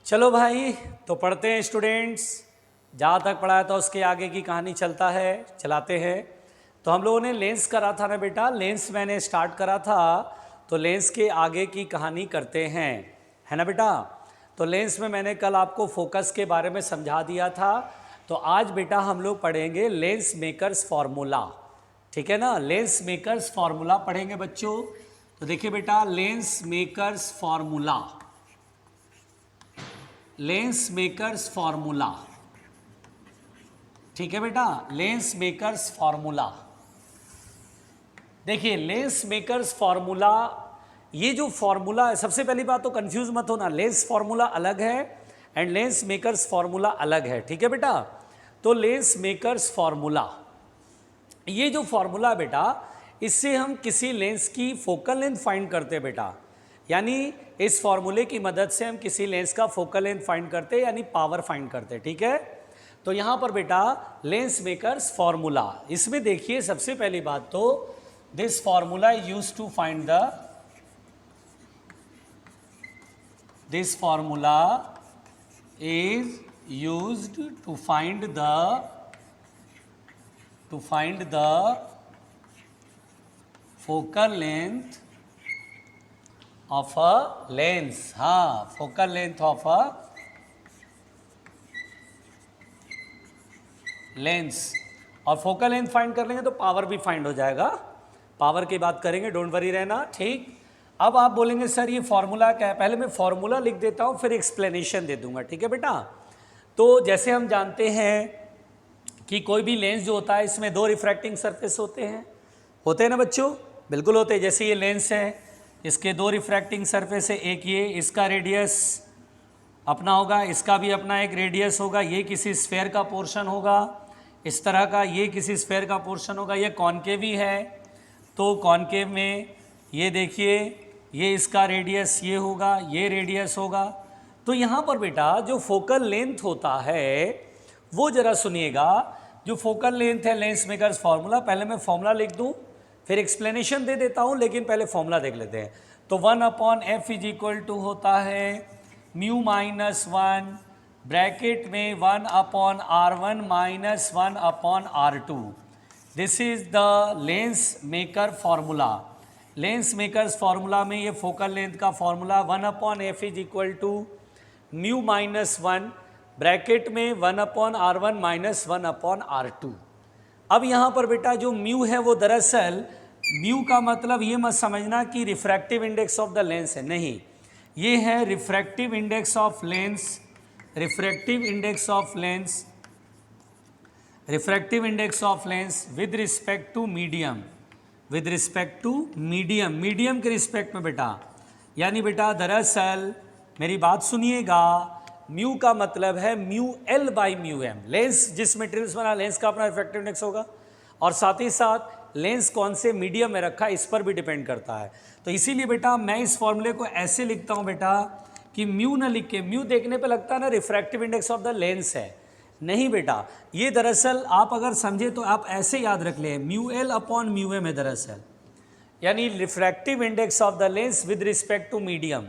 चलो भाई, तो पढ़ते हैं स्टूडेंट्स। जहाँ तक पढ़ाया था उसके आगे की कहानी चलाते हैं। तो हम लोगों ने लेंस करा था ना बेटा, लेंस मैंने स्टार्ट करा था, तो लेंस के आगे की कहानी करते हैं, है ना बेटा। तो लेंस में मैंने कल आपको फोकस के बारे में समझा दिया था। तो आज बेटा हम लोग पढ़ेंगे लेंस मेकर्स फॉर्मूला, ठीक है ना। लेंस मेकर्स फॉर्मूला पढ़ेंगे बच्चों। तो देखिए बेटा, lens makers formula, lens makers formula, ठीक है बेटा। लेंस मेकर्स फॉर्मूला, देखिए लेंस मेकर्स फॉर्मूला, ये जो फॉर्मूला है, सबसे पहली बात तो कंफ्यूज मत होना, लेंस फॉर्मूला अलग है एंड लेंस मेकर्स फॉर्मूला अलग है, ठीक है बेटा। तो लेंस मेकर्स फॉर्मूला, ये जो फॉर्मूला है बेटा, इससे हम किसी लेंस की फोकल लेंथ फाइंड करते हैं बेटा। यानी इस फॉर्मूले की मदद से हम किसी लेंस का फोकल लेंथ फाइंड करते हैं, यानी पावर फाइंड करते हैं, ठीक है। तो यहां पर बेटा लेंस मेकर्स फॉर्मूला, इसमें देखिए सबसे पहली बात तो this formula use to find the, this formula is used to find the focal length of a lens, हाँ, focal length of a lens. और फोकल लेंथ फाइंड कर लेंगे तो पावर भी फाइंड हो जाएगा, पावर की बात करेंगे, डोंट वरी रहना, ठीक। अब आप बोलेंगे सर ये फॉर्मूला क्या है, पहले मैं फॉर्मूला लिख देता हूं फिर एक्सप्लेनेशन दे दूंगा, ठीक है बेटा। तो जैसे हम जानते हैं कि कोई भी लेंस जो होता है इसमें दो रिफ्रैक्टिंग सरफेस होते हैं ना बच्चों, बिल्कुल होते हैं। जैसे ये लेंस है, इसके दो रिफ्रैक्टिंग सरफेस है, एक ये, इसका रेडियस अपना होगा, इसका भी अपना एक रेडियस होगा, ये किसी स्फेयर का पोर्शन होगा इस तरह का, ये किसी स्फेयर का पोर्शन होगा, ये कॉनकेव ही है, तो कॉनकेव में ये देखिए, ये इसका रेडियस ये होगा, ये रेडियस होगा। तो यहाँ पर बेटा जो फोकल लेंथ होता है वो जरा सुनिएगा, जो फोकल लेंथ है लेंस मेकर्स फॉर्मूला, पहले मैं फॉर्मूला लिख दूँ फिर एक्सप्लेनेशन दे देता हूँ, लेकिन पहले फॉर्मूला देख लेते हैं। तो 1/f इज इक्वल टू होता है म्यू माइनस 1 ब्रैकेट में 1/r1 minus 1/r2। This is the lens maker formula. Lens makers formula में ये फोकल लेंथ का formula 1/f is equal to mu minus 1 bracket में 1/r1 माइनस 1/r2। अब यहाँ पर बेटा जो म्यू है वो दरअसल, म्यू का मतलब ये मत समझना कि refractive index of the lens है, नहीं, ये है refractive index of lens, refractive index of lens, refractive index of lens with respect to medium, with respect to medium, medium के रिस्पेक्ट में बेटा। यानी बेटा दरअसल मेरी बात सुनिएगा, म्यू का मतलब है mu L by mu M, lens जिस मटेरियल से बना लेंस का अपना रिफ्रैक्टिव इंडेक्स होगा, और साथ ही साथ लेंस कौन से मीडियम में रखा है इस पर भी डिपेंड करता है। तो इसीलिए बेटा मैं इस फॉर्मूले को ऐसे लिखता हूं बेटा कि म्यू ना लिख के, म्यू देखने पे लगता है ना refractive index of the lens है, नहीं बेटा, ये दरअसल आप अगर समझे तो आप ऐसे याद रख लें, mu L upon mu M है दरअसल, यानी refractive index of the lens with respect to medium,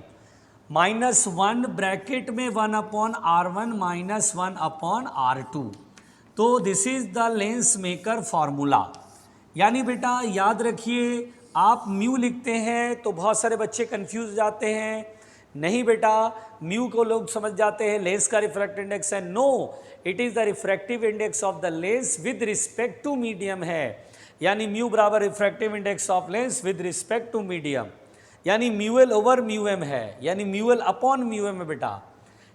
-1 bracket में 1/r1 माइनस 1/r2। तो this is the lens maker formula. यानी बेटा याद रखिए, आप म्यू लिखते हैं तो बहुत सारे बच्चे कंफ्यूज हो जाते हैं, नहीं बेटा, म्यू को लोग समझ जाते हैं लेंस का रिफ्रैक्टिव इंडेक्स है, no, it is the refractive index of the lens with respect to medium है, यानी म्यू बराबर refractive index of lens with respect to medium, यानी म्यूएल ओवर म्यू एम है, यानी म्यूएल अपॉन म्यू एम है बेटा।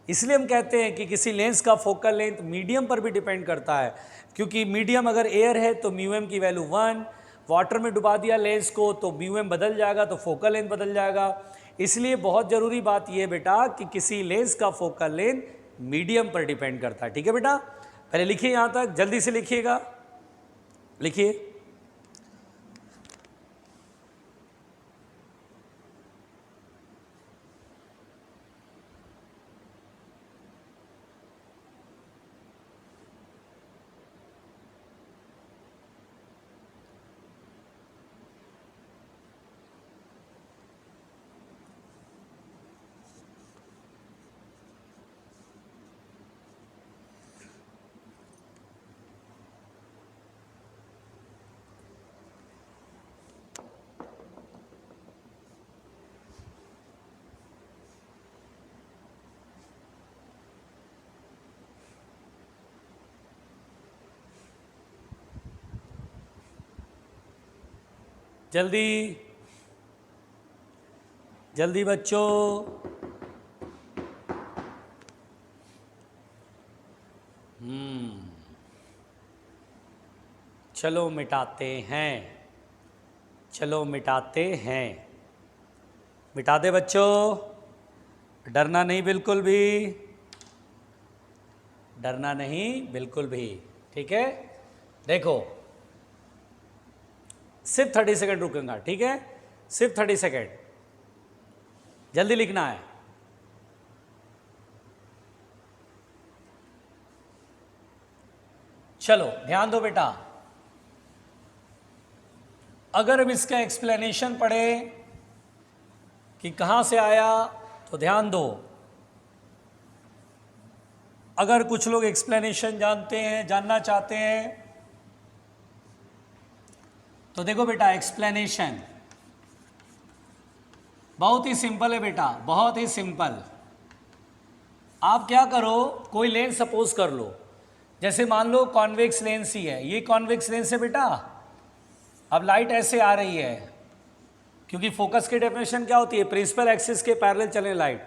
इसलिए हम कहते हैं कि किसी लेंस का फोकल लेंथ मीडियम पर भी डिपेंड करता है, क्योंकि मीडियम अगर एयर है तो म्यू एम की वैल्यू 1, वाटर में डुबा दिया लेंस को तो म्यू एम बदल जाएगा, तो फोकल लेंथ बदल जाएगा। इसलिए बहुत ज़रूरी बात यह है बेटा कि किसी लेंस का फोकल लेंथ मीडियम पर डिपेंड करता है, ठीक है बेटा। पहले लिखिए, यहाँ तक जल्दी से लिखिएगा, लिखिए। जल्दी जल्दी बच्चों। चलो मिटाते हैं, चलो मिटाते हैं। मिटा दे बच्चों, डरना नहीं बिल्कुल भी, डरना नहीं बिल्कुल भी, ठीक है। देखो सिर्फ 30 सेकंड रुकूंगा, ठीक है, सिर्फ 30 सेकंड, जल्दी लिखना है। चलो ध्यान दो बेटा, अगर हम इसका एक्सप्लेनेशन पढ़े कि कहां से आया तो ध्यान दो। अगर कुछ लोग एक्सप्लेनेशन जानते हैं, जानना चाहते हैं, तो देखो बेटा एक्सप्लेनेशन बहुत ही सिंपल है बेटा, बहुत ही सिंपल। आप क्या करो, कोई लेंस सपोज कर लो, जैसे मान लो कॉन्वेक्स लेंस ही है, ये कॉन्वेक्स लेंस है बेटा। अब लाइट ऐसे आ रही है, क्योंकि फोकस की डेफिनेशन क्या होती है, प्रिंसिपल एक्सिस के पैरेलल चले लाइट।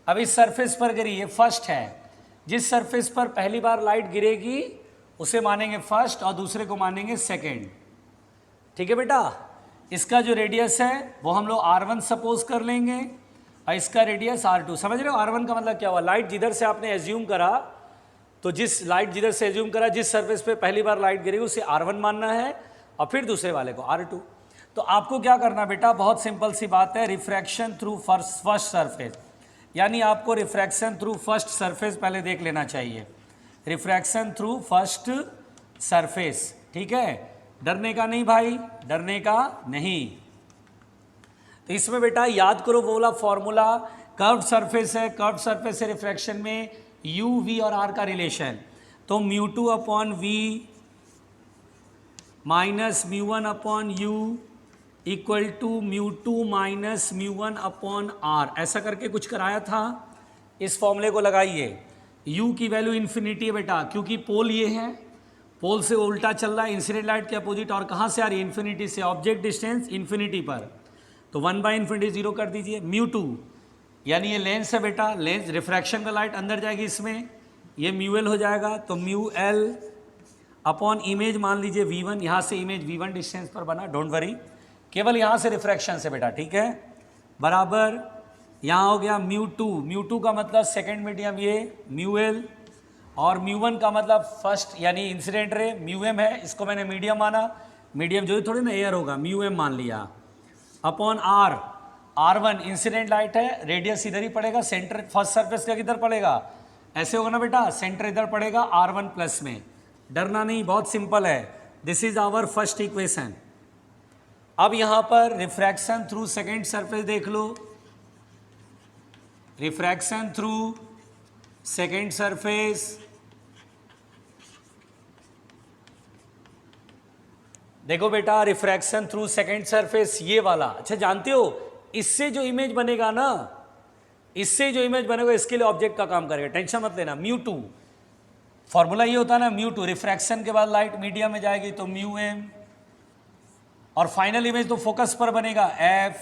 अब इस सरफेस पर गिरी, ये फर्स्ट है, जिस सरफेस पर पहली बार लाइट गिरेगी उसे मानेंगे फर्स्ट और दूसरे को मानेंगे सेकेंड, ठीक है बेटा। इसका जो रेडियस है वो हम लोग R1 सपोज कर लेंगे और इसका रेडियस R2। समझ रहे हो R1 का मतलब क्या हुआ, लाइट जिधर से आपने एज्यूम करा, तो जिस लाइट जिधर से एज्यूम करा, जिस सरफेस पे पहली बार लाइट गिरेगी उसे R1 मानना है और फिर दूसरे वाले को R2। तो आपको क्या करना बेटा, बहुत सिंपल सी बात है, रिफ्रैक्शन थ्रू फर्स्ट सरफेस, यानी आपको रिफ्रैक्शन थ्रू फर्स्ट सरफेस पहले देख लेना चाहिए, रिफ्रैक्शन थ्रू फर्स्ट सरफेस, ठीक है। डरने का नहीं भाई, डरने का नहीं। तो इसमें बेटा याद करो वो वाला फॉर्मूला, कर्व्ड सरफेस है, कर्व्ड सरफेस से रिफ्रैक्शन में u v और r का रिलेशन, तो μ2 upon v minus μ1 upon u equal to μ2 minus μ1 upon r, ऐसा करके कुछ कराया था। इस फॉर्मूले को लगाइए, u की वैल्यू इन्फिनिटी है बेटा, क्योंकि पोल ये है, पोल से उल्टा चल रहा है, इंसिडेंट लाइट के अपोजिट, और कहाँ से आ रही है, इन्फिनिटी से, ऑब्जेक्ट डिस्टेंस इन्फिनिटी पर, तो 1/∞ 0 कर दीजिए। μ2 यानी ये लेंस है बेटा, लेंस रिफ्रैक्शन का लाइट अंदर जाएगी इसमें, ये μl हो जाएगा, तो μl अपॉन इमेज मान लीजिए v1, यहाँ से इमेज v1 डिस्टेंस पर बना, डोंट वरी, केवल यहाँ से रिफ्रैक्शन से बेटा, ठीक है, बराबर यहाँ हो गया μ2 का मतलब सेकेंड मीडियम ये μl, और μ1 का मतलब फर्स्ट यानी इंसिडेंट रे μm है, इसको मैंने मीडियम माना, मीडियम जो थोड़ी ना एयर होगा, μm मान लिया, अपॉन R1 इंसिडेंट लाइट है, रेडियस इधर ही पड़ेगा, सेंटर फर्स्ट सरफेस का किधर पड़ेगा, ऐसे होगा ना बेटा, सेंटर इधर पड़ेगा R1 प्लस में। डरना नहीं, बहुत सिंपल है, this is our first equation. अब यहां पर रिफ्रैक्शन थ्रू सेकेंड सरफेस देख लो, रिफ्रैक्शन थ्रू सेकेंड सरफेस, देखो बेटा रिफ्रैक्शन थ्रू सेकेंड सरफेस ये वाला, अच्छा जानते हो इससे जो इमेज बनेगा ना, इससे जो इमेज बनेगा इसके लिए ऑब्जेक्ट का काम करेगा, टेंशन मत लेना। μ2 फॉर्मूला ये होता है ना, μ2 रिफ्रैक्शन के बाद लाइट मीडियम में जाएगी तो μm, और फाइनल इमेज तो फोकस पर बनेगा f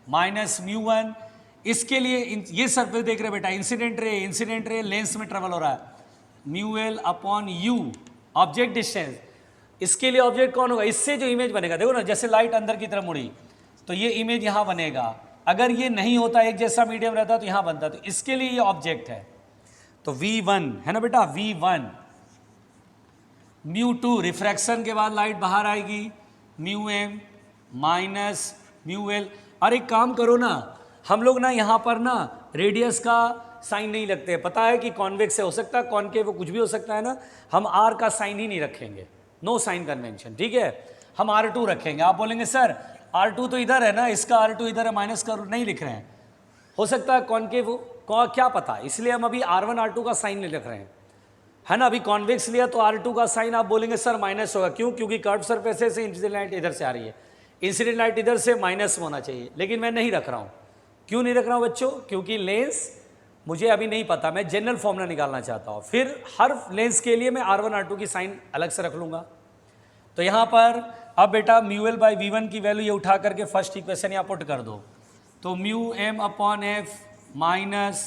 माइनस μ1। इसके लिए ये सरफेस देख रहे बेटा, इंसिडेंट रे लेंस में ट्रेवल हो रहा है, μl upon u object distance, इसके लिए ऑब्जेक्ट कौन होगा, इससे जो इमेज बनेगा, देखो ना जैसे लाइट अंदर की तरफ मुड़ी तो ये इमेज यहाँ बनेगा, अगर ये नहीं होता एक जैसा मीडियम रहता तो यहाँ बनता, तो इसके लिए ये ऑब्जेक्ट है, तो v1 है ना बेटा, v1 μ2 रिफ्रैक्शन के बाद लाइट बाहर आएगी, μm माइनस μl। और एक काम करो ना, हम लोग ना यहाँ पर ना रेडियस का साइन नहीं लगते, पता है कि कॉन्वेक्स से हो सकता है, कॉनकेव वो कुछ भी हो सकता है ना, हम r का साइन ही नहीं रखेंगे, नो साइन कन्वेंशन, ठीक है, हम R2 रखेंगे। आप बोलेंगे सर R2 तो इधर है ना, इसका R2 इधर है, माइनस कर नहीं लिख रहे हैं, हो सकता है कॉनकेव क्या पता, इसलिए हम अभी R1 R2 का साइन नहीं लिख रहे हैं, है ना। अभी कॉन्वेक्स लिया तो R2 का साइन आप बोलेंगे सर माइनस होगा, क्यों, क्योंकि कर्व सरफेस से इंसिडेंट लाइट इधर से आ रही है, इंसिडेंट लाइट इधर से माइनस होना चाहिए, लेकिन मैं नहीं रख रहा हूँ। क्यों नहीं रख रहा हूँ बच्चों, क्योंकि लेंस मुझे अभी नहीं पता, मैं जनरल फॉर्मूला निकालना चाहता हूँ, फिर हर लेंस के लिए मैं R1 R2 की साइन अलग से रख लूँगा। तो यहाँ पर अब बेटा mu L by V one की वैल्यू ये उठा करके फर्स्ट इक्वेशन यहाँ पुट कर दो, तो mu M upon F minus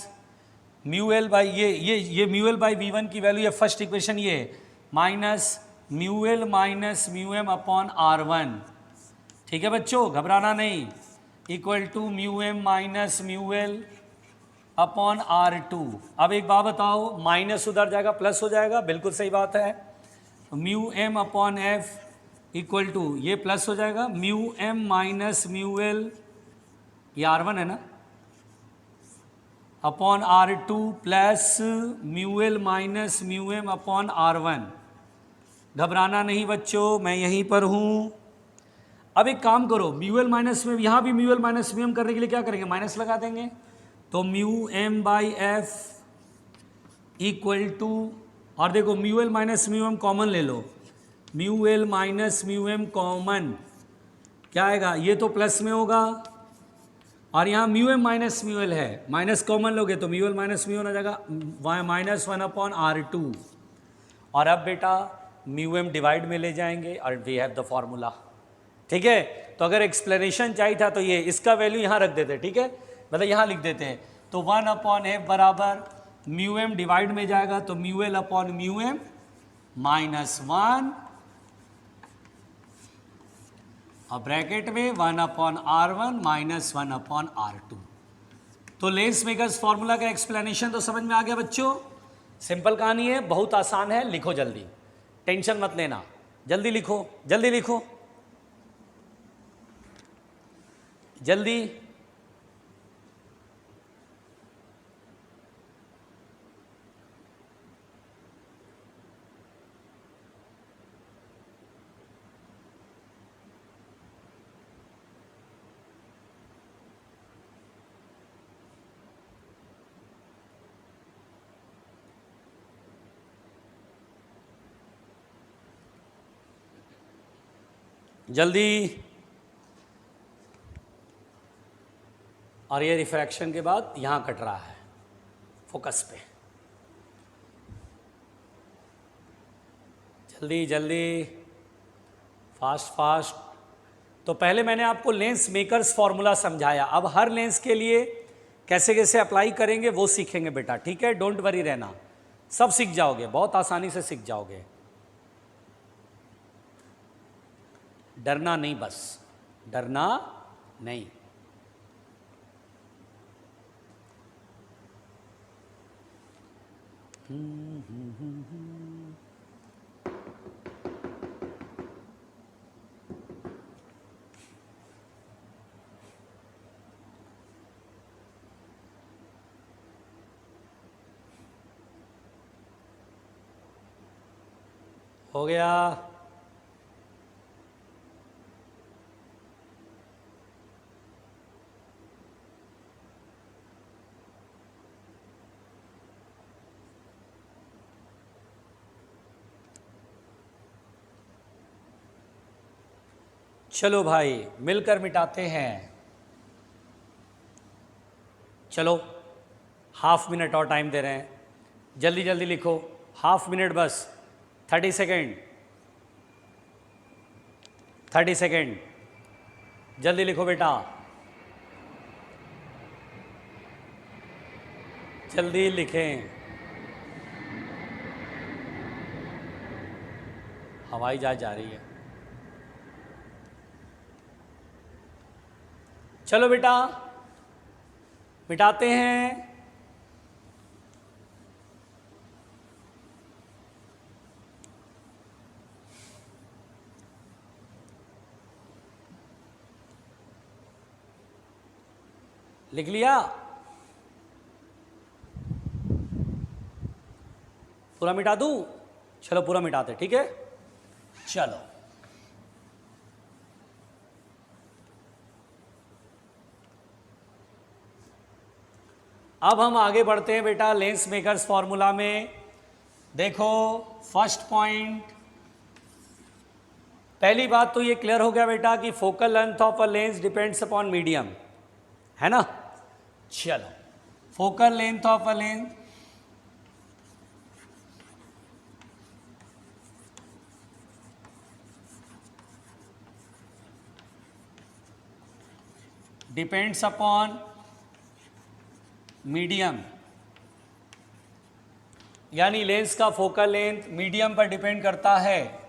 mu L by ये mu L by V one की वैल्यू, ये फर्स्ट इक्वेशन ये minus mu L minus mu M upon R one, ठीक है बच्चों, घबराना नहीं, equal to mu M minus mu L upon R two. अब एक बात बताओ, माइनस उधर जाएगा प्लस हो जाएगा, बिल्कुल सही बात है, mu M upon F equal to ये प्लस हो जाएगा mu M minus mu L, ये आर वन है ना, upon R two plus mu L minus mu M upon R one. घबराना नहीं बच्चों, मैं यहीं पर हूँ। अब एक काम करो, म्यू एल माइनस में, यहाँ भी mu L minus mu M करने के लिए क्या करेंगे, माइनस लगा देंगे, तो mu M by F equal to, और देखो mu L minus mu M common ले लो, mu L minus mu M common क्या आएगा, ये तो प्लस में होगा, और यहाँ mu M minus mu L है, माइनस कॉमन लोगे तो mu L minus mu N आ जाएगा minus one upon R to, और अब बेटा म्यू एम डिवाइड में ले जाएंगे और वी हैव द फॉर्मूला, ठीक है। तो अगर एक्सप्लेनेशन चाहिए था तो ये इसका वैल्यू यहाँ रख देते, ठीक है, मतलब यहाँ लिख देते हैं, तो वन अपॉन एफ बराबर म्यू एम डिवाइड में जाएगा तो mu L upon mu M minus one, और ब्रैकेट में one upon R one minus one upon R two. तो लेंस मेकर्स फॉर्मूला का एक्सप्लेनेशन तो समझ में आ गया बच्चों, सिंपल कहानी है, बहुत आसान है, लिखो जल्दी, टेंशन मत लेना, जल्दी लिखो, जल्दी लिखो, जल्दी। जल्दी। और ये रिफ्रैक्शन के बाद यहाँ कट रहा है फोकस पे, जल्दी जल्दी, फास्ट फास्ट। तो पहले मैंने आपको लेंस मेकर्स फॉर्मूला समझाया, अब हर लेंस के लिए कैसे कैसे अप्लाई करेंगे वो सीखेंगे बेटा, ठीक है, डोंट वरी रहना, सब सीख जाओगे, बहुत आसानी से सीख जाओगे, डरना नहीं, बस डरना नहीं। हो गया। चलो भाई मिलकर मिटाते हैं, चलो हाफ मिनट और टाइम दे रहे हैं, जल्दी जल्दी लिखो, हाफ मिनट बस, 30 सेकेंड, 30 सेकेंड, जल्दी लिखो बेटा, जल्दी लिखें। हवाई जहाज जा रही है, चलो बेटा मिटाते हैं। लिख लिया, पूरा मिटा दूं, चलो पूरा मिटाते, ठीक है, चलो अब हम आगे बढ़ते हैं बेटा लेंस मेकर्स फॉर्मूला में। देखो फर्स्ट पॉइंट, पहली बात तो ये क्लियर हो गया बेटा कि focal length of a lens depends upon medium, है ना। चलो focal length of a lens, depends upon medium, यानी लेंस का फोकल लेंथ मीडियम पर डिपेंड करता है,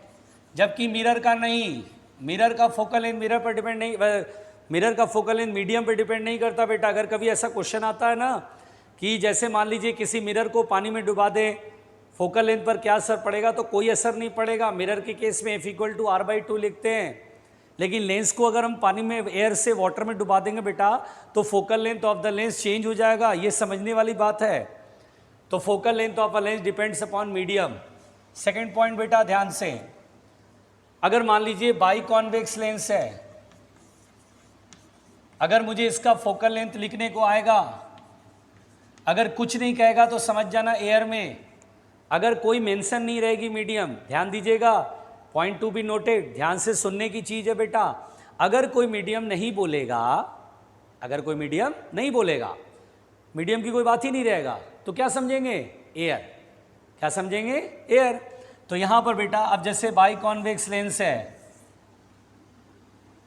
जबकि मिरर का नहीं। मिरर का फोकल लेंथ मिरर पर डिपेंड नहीं, मिरर का फोकल लेंथ मीडियम पर डिपेंड नहीं करता बेटा। अगर कभी ऐसा क्वेश्चन आता है ना कि जैसे मान लीजिए किसी मिरर को पानी में डुबा दे, फोकल लेंथ पर क्या असर पड़ेगा, तो कोई असर नहीं पड़ेगा। मिरर के केस में F=R/2 लिखते हैं। लेकिन लेंस को अगर हम पानी में एयर से वाटर में डुबा देंगे बेटा, तो focal length of the lens change हो जाएगा। ये समझने वाली बात है। तो focal length of a lens depends upon medium. Second point बेटा ध्यान से, अगर मान लीजिए बाई कॉन्वेक्स लेंस है, अगर मुझे इसका फोकल लेंथ लिखने को आएगा, अगर कुछ नहीं कहेगा तो समझ जाना एयर में, अगर कोई मेंशन नहीं रहेगी मीडियम, ध्यान दीजिएगा, पॉइंट टू बी नोटेड, ध्यान से सुनने की चीज है बेटा। अगर कोई मीडियम नहीं बोलेगा, अगर कोई मीडियम नहीं बोलेगा, मीडियम की कोई बात ही नहीं रहेगा, तो क्या समझेंगे? एयर। क्या समझेंगे? एयर। तो यहां पर बेटा अब जैसे बाई कॉन्वेक्स लेंस है,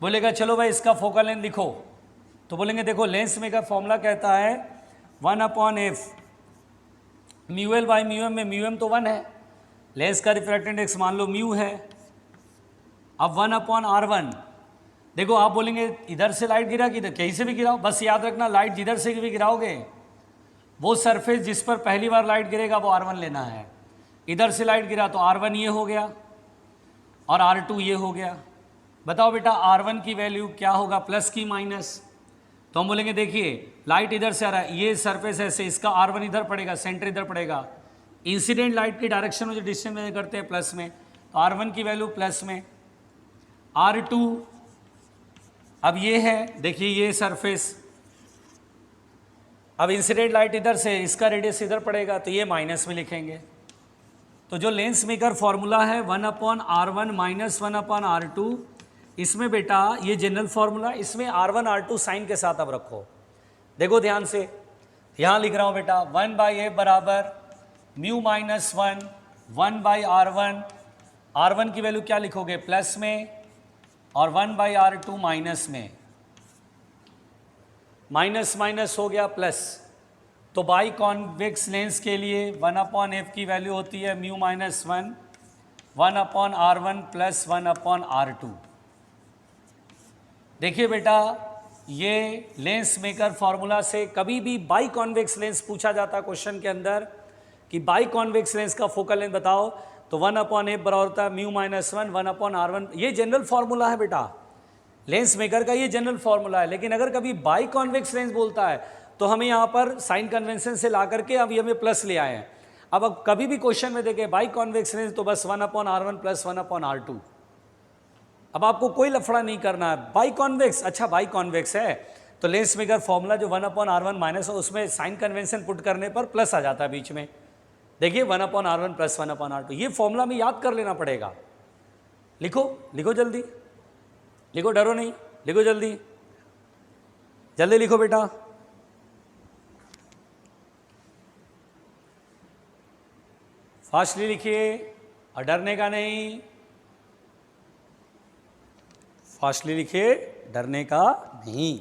बोलेगा चलो भाई इसका फोकल लेंथ लिखो, तो बोलेंगे देखो लेंस में का फॉर्मूला कहता है 1/f μl बाई μm, में μm तो 1 है, लेंस का रिफ्रैक्टिव इंडेक्स मान लो म्यू है। अब 1/r1, देखो आप बोलेंगे इधर से लाइट गिरा कि कहीं से भी गिराओ, बस याद रखना लाइट जिधर से भी गिराओगे, वो सरफेस जिस पर पहली बार लाइट गिरेगा वो R1 लेना है। इधर से लाइट गिरा तो R1 ये हो गया और R2 ये हो गया। बताओ बेटा R1 की वैल्यू क्या होगा, प्लस की माइनस? तो हम बोलेंगे देखिए लाइट इधर से आ रहा है, ये सरफेस ऐसे, इसका R1 इधर पड़ेगा, सेंटर इधर पड़ेगा, इंसिडेंट लाइट की डायरेक्शन में जो डिस्टेंस मेजर करते हैं प्लस में, तो R1 की वैल्यू प्लस में। R2 अब ये है, देखिए ये सरफेस, अब इंसिडेंट लाइट इधर से, इसका रेडियस इधर पड़ेगा, तो ये माइनस में लिखेंगे। तो जो लेंस मेकर फॉर्मूला है 1/R1 माइनस 1/R2, इसमें बेटा ये जनरल फॉर्मूला, इसमें R1 R2 साइन के साथ अब रखो। देखो ध्यान से, यहां लिख रहा हूं बेटा 1/f बराबर म्यू माइनस 1/R1, R1 की वैल्यू क्या लिखोगे, प्लस में, और 1/R2 माइनस में, माइनस माइनस हो गया प्लस। तो बाई कॉन्वेक्स लेंस के लिए 1/f की वैल्यू होती है mu minus 1/R1 plus 1/R2। देखिए बेटा ये लेंस मेकर फॉर्मूला से कभी भी बाई कॉन्वेक्स लेंस पूछा जाता क्वेश्चन के अंदर कि बाई कॉन्वेक्स लेंस का फोकल लेंथ बताओ, तो 1/f बराबर होता है म्यू माइनस 1/R1। ये जनरल फॉर्मूला है बेटा, लेंस मेकर का ये जनरल फॉर्मूला है। लेकिन अगर कभी बाई कॉन्वेक्स लेंस बोलता है तो हमें यहाँ पर साइन कन्वेंशन से ला करके अब ये हमें प्लस ले आए हैं। अब कभी भी क्वेश्चन में देखें बाई कॉन्वेक्स लेंस तो बस 1/R1 प्लस 1/R2। अब आपको कोई लफड़ा नहीं करना है। बाई कॉन्वेक्स, अच्छा बाई कॉन्वेक्स है तो लेंस मेकर फॉर्मूला जो 1/R1 माइनस हो उसमें साइन कन्वेंशन पुट करने पर प्लस आ जाता है बीच में। देखिए 1/R1 प्लस 1/R2, ये फॉर्मूला में याद कर लेना पड़ेगा। लिखो लिखो जल्दी लिखो, डरो नहीं, लिखो जल्दी जल्दी लिखो बेटा। फास्टली लिखिए और डरने का नहीं, फास्टली लिखिए, डरने का नहीं।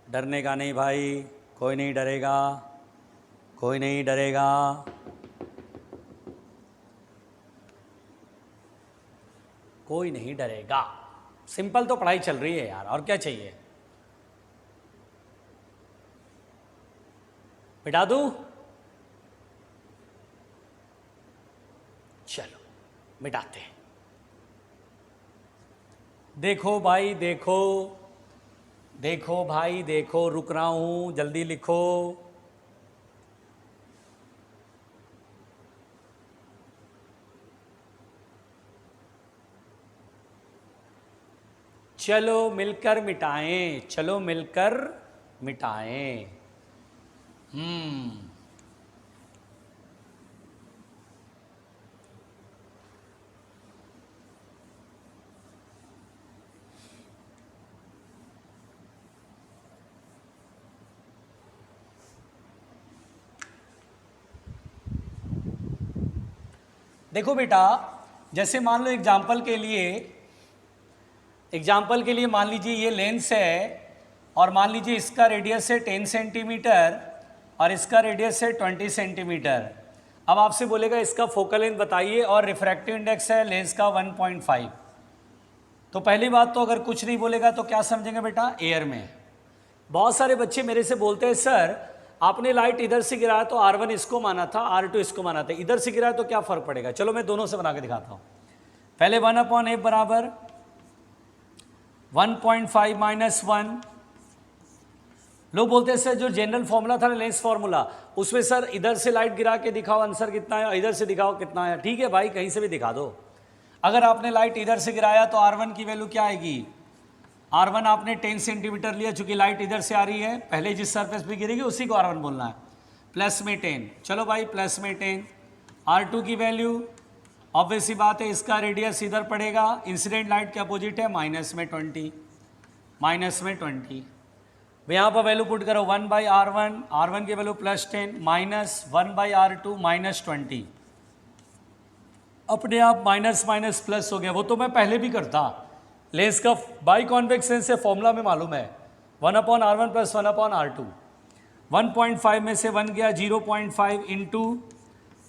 डरने का नहीं भाई, कोई नहीं डरेगा, कोई नहीं डरेगा। कोई नहीं डरेगा। सिंपल तो पढ़ाई चल रही है यार, और क्या चाहिए? मिटा दूं? चलो मिटाते हैं। देखो भाई देखो, देखो भाई देखो, रुक रहा हूं, जल्दी लिखो। चलो मिलकर मिटाएं, चलो मिलकर मिटाएं। देखो बेटा जैसे मान लो एग्जाम्पल के लिए मान लीजिए ये लेंस है और मान लीजिए इसका रेडियस है 10 सेंटीमीटर और इसका रेडियस है 20 सेंटीमीटर। अब आपसे बोलेगा इसका फोकल लेंथ बताइए और रिफ्रैक्टिव इंडेक्स है लेंस का 1.5। तो पहली बात तो अगर कुछ नहीं बोलेगा तो क्या समझेंगे बेटा, एयर में। बहुत सारे बच्चे मेरे से बोलते हैं सर आपने लाइट इधर से गिराया तो R1 इसको माना था, R2 इसको माना था, इधर से गिराया तो क्या फर्क पड़ेगा। चलो मैं दोनों से बना के दिखाता हूं। पहले 1/f बराबर 1.5 माइनस 1। लोग बोलते हैं सर जो जनरल फॉर्मूला था लेंस फॉर्मूला उसमें सर इधर से लाइट गिरा के दिखाओ आंसर कितना आया, इधर से दिखाओ कितना आया। ठीक है भाई, कहीं से भी दिखा दो। अगर आपने लाइट इधर से गिराया तो R1 की वैल्यू क्या आएगी, R1 आपने 10 सेंटीमीटर लिया, चूंकि लाइट इधर से आ रही है, पहले जिस सरफेस पे गिरेगी उसी को R1 बोलना है, प्लस में 10। चलो भाई प्लस में 10। R2 की वैल्यू ऑब्वियस सी बात है, इसका रेडियस इधर पड़ेगा, इंसिडेंट लाइट के अपोजिट है, माइनस में 20। यहाँ पर वैल्यू पुट करो 1/R1, R1 की वैल्यू +10 माइनस 1/R2 -20। अपने आप माइनस माइनस प्लस हो गया। वो तो मैं पहले भी करता, लेंस का बाई कॉन्वेक्स लेंस से फॉर्मूला में मालूम है 1/R1 + 1/R2। 1.5 में से 1 गया 0.5 इंटू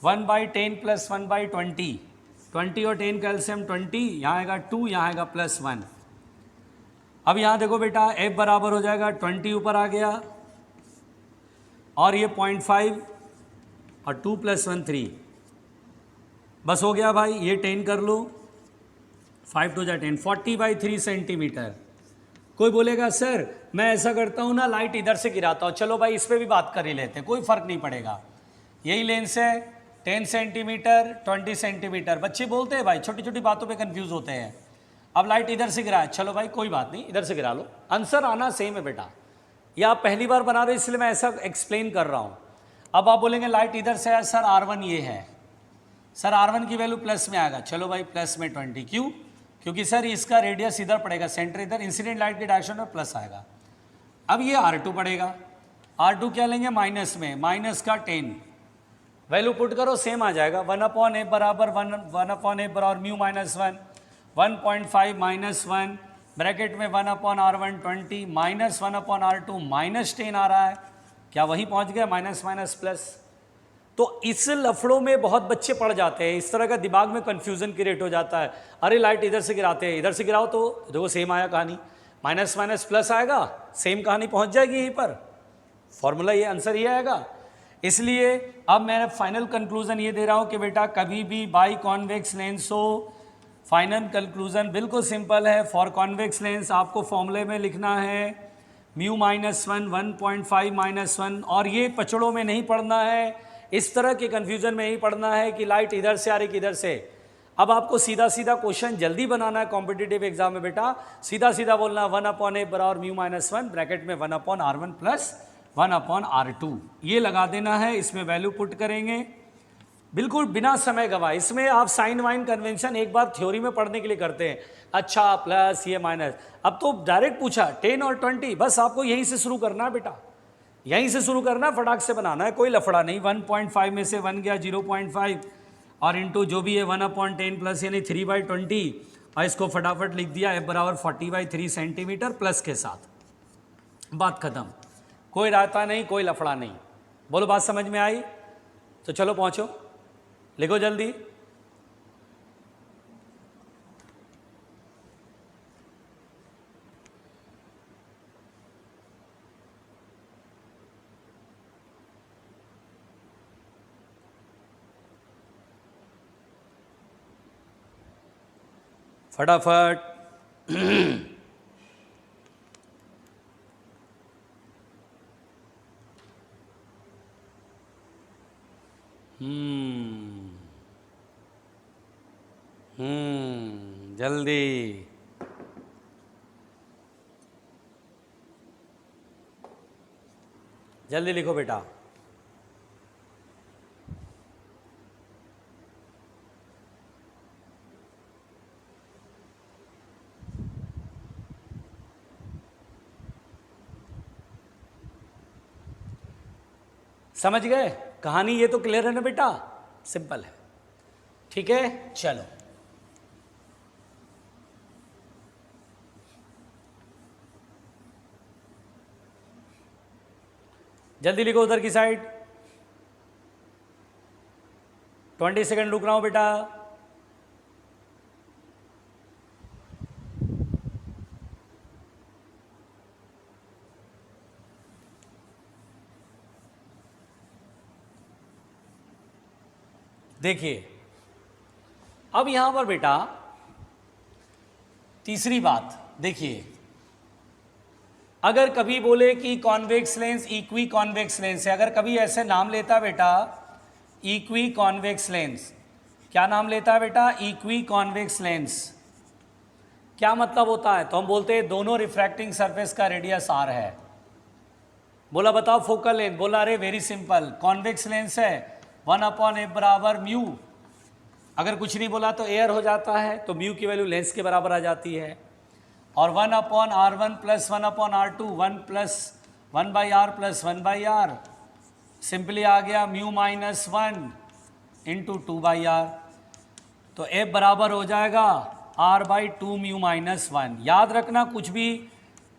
1/10 + 1/20। 20 और 10 का एलसीएम 20, यहाँ आएगा 2, यहाँ आएगा +1। अब यहाँ देखो बेटा f बराबर हो जाएगा 20 ऊपर आ गया और ये 0.5 और 2 + 1 3, बस हो गया भाई। ये 10 कर लो, 5 2 10, 40/3 सेंटीमीटर। कोई बोलेगा सर मैं ऐसा करता हूँ ना, लाइट इधर से गिराता हूँ। चलो भाई इस पर भी बात कर ही लेते हैं, कोई फ़र्क नहीं पड़ेगा। यही लेंस है 10 सेंटीमीटर 20 सेंटीमीटर। बच्चे बोलते हैं भाई छोटी छोटी बातों पे कंफ्यूज होते हैं। अब लाइट इधर से गिरा है, चलो भाई कोई बात नहीं, इधर से गिरा लो, आंसर आना सेम है बेटा। ये आप पहली बार बना रहे हो इसलिए मैं ऐसा एक्सप्लेन कर रहा हूँ। अब आप बोलेंगे लाइट इधर से है सर, R1 ये है, सर R1 की वैल्यू प्लस में आएगा। चलो भाई प्लस में 20, क्यों? क्योंकि सर इसका रेडियस इधर पड़ेगा, सेंटर इधर, इंसिडेंट लाइट के डायरेक्शन में प्लस आएगा। अब ये R2 पड़ेगा, R2 क्या लेंगे माइनस में, माइनस का 10, वैल्यू पुट करो सेम आ जाएगा। 1/f बराबर 1/f बराबर म्यू -1, 1.5 माइनस 1 ब्रैकेट में 1/R1 20 माइनस 1/R2 -10 आ रहा है। क्या वहीं पहुंच गया, माइनस माइनस प्लस। तो इस लफड़ों में बहुत बच्चे पड़ जाते हैं, इस तरह का दिमाग में कन्फ्यूजन क्रिएट हो जाता है। अरे लाइट इधर से गिराते हैं, इधर से गिराओ तो देखो सेम आया कहानी, माइनस माइनस प्लस आएगा, सेम कहानी पहुंच जाएगी यहीं पर, फॉर्मूला ये आंसर ये आएगा। इसलिए अब मैं फाइनल कंक्लूजन ये दे रहा हूं कि बेटा कभी भी बाई कॉन्वेक्स लेंस हो, फाइनल कंक्लूजन बिल्कुल सिंपल है। फॉर कॉन्वेक्स लेंस आपको फॉर्मूले में लिखना है म्यू -1 1.5 -1, और ये पचड़ों में नहीं पढ़ना है, इस तरह के कन्फ्यूजन में नहीं पढ़ना है कि लाइट इधर से आ रही किधर से। अब आपको सीधा सीधा क्वेश्चन जल्दी बनाना है कॉम्पिटिटिव एग्जाम में बेटा, सीधा सीधा बोलना 1/f बराबर म्यू -1 ब्रैकेट में 1/R1 + 1/R2, ये लगा देना है। इसमें वैल्यू पुट करेंगे बिल्कुल बिना समय गवाए। इसमें आप साइन वाइन कन्वेंशन एक बार थ्योरी में पढ़ने के लिए करते हैं, अच्छा प्लस ये माइनस। अब तो डायरेक्ट पूछा 10 और 20, बस आपको यहीं से शुरू करना है बेटा, यहीं से शुरू करना है, फटाक से बनाना है, कोई लफड़ा नहीं। 1.5 में से 1 गया 0.5 और इंटू जो भी है 1/10 प्लस यानी 3/20, और इसको फटाफट लिख दिया f बराबर 40/3 सेंटीमीटर प्लस के साथ, बात खत्म। कोई रायता नहीं, कोई लफड़ा नहीं। बोलो बात समझ में आई? तो चलो पहुंचो, लिखो जल्दी। फटाफट जल्दी जल्दी लिखो बेटा। समझ गए कहानी? ये तो क्लियर है ना बेटा, सिंपल है, ठीक है। चलो जल्दी लिखो उधर की साइड। 20 सेकंड रुक रहा हूं बेटा। देखिए अब यहां पर बेटा तीसरी बात देखिए, अगर कभी बोले कि convex lens equi convex lens है, अगर कभी ऐसे नाम लेता बेटा इक्वी कॉन्वेक्स लेंस, क्या नाम लेता है बेटा? Equi convex lens. क्या मतलब होता है? तो हम बोलते हैं दोनों रिफ्रैक्टिंग सरफेस का रेडियस आर है। बोला बताओ फोकल लेंथ, बोला अरे वेरी सिंपल, कॉन्वेक्स लेंस है 1/f बराबर म्यू। अगर कुछ नहीं बोला तो एयर हो जाता है, तो म्यू की वैल्यू लेंस के बराबर आ जाती है। और 1/r1 plus 1/r2, 1 plus 1/r plus 1/r, simply आ गया म्यू माइनस 1 इंटू 2/r। तो एफ बराबर हो जाएगा r/2 म्यू माइनस 1। याद रखना कुछ भी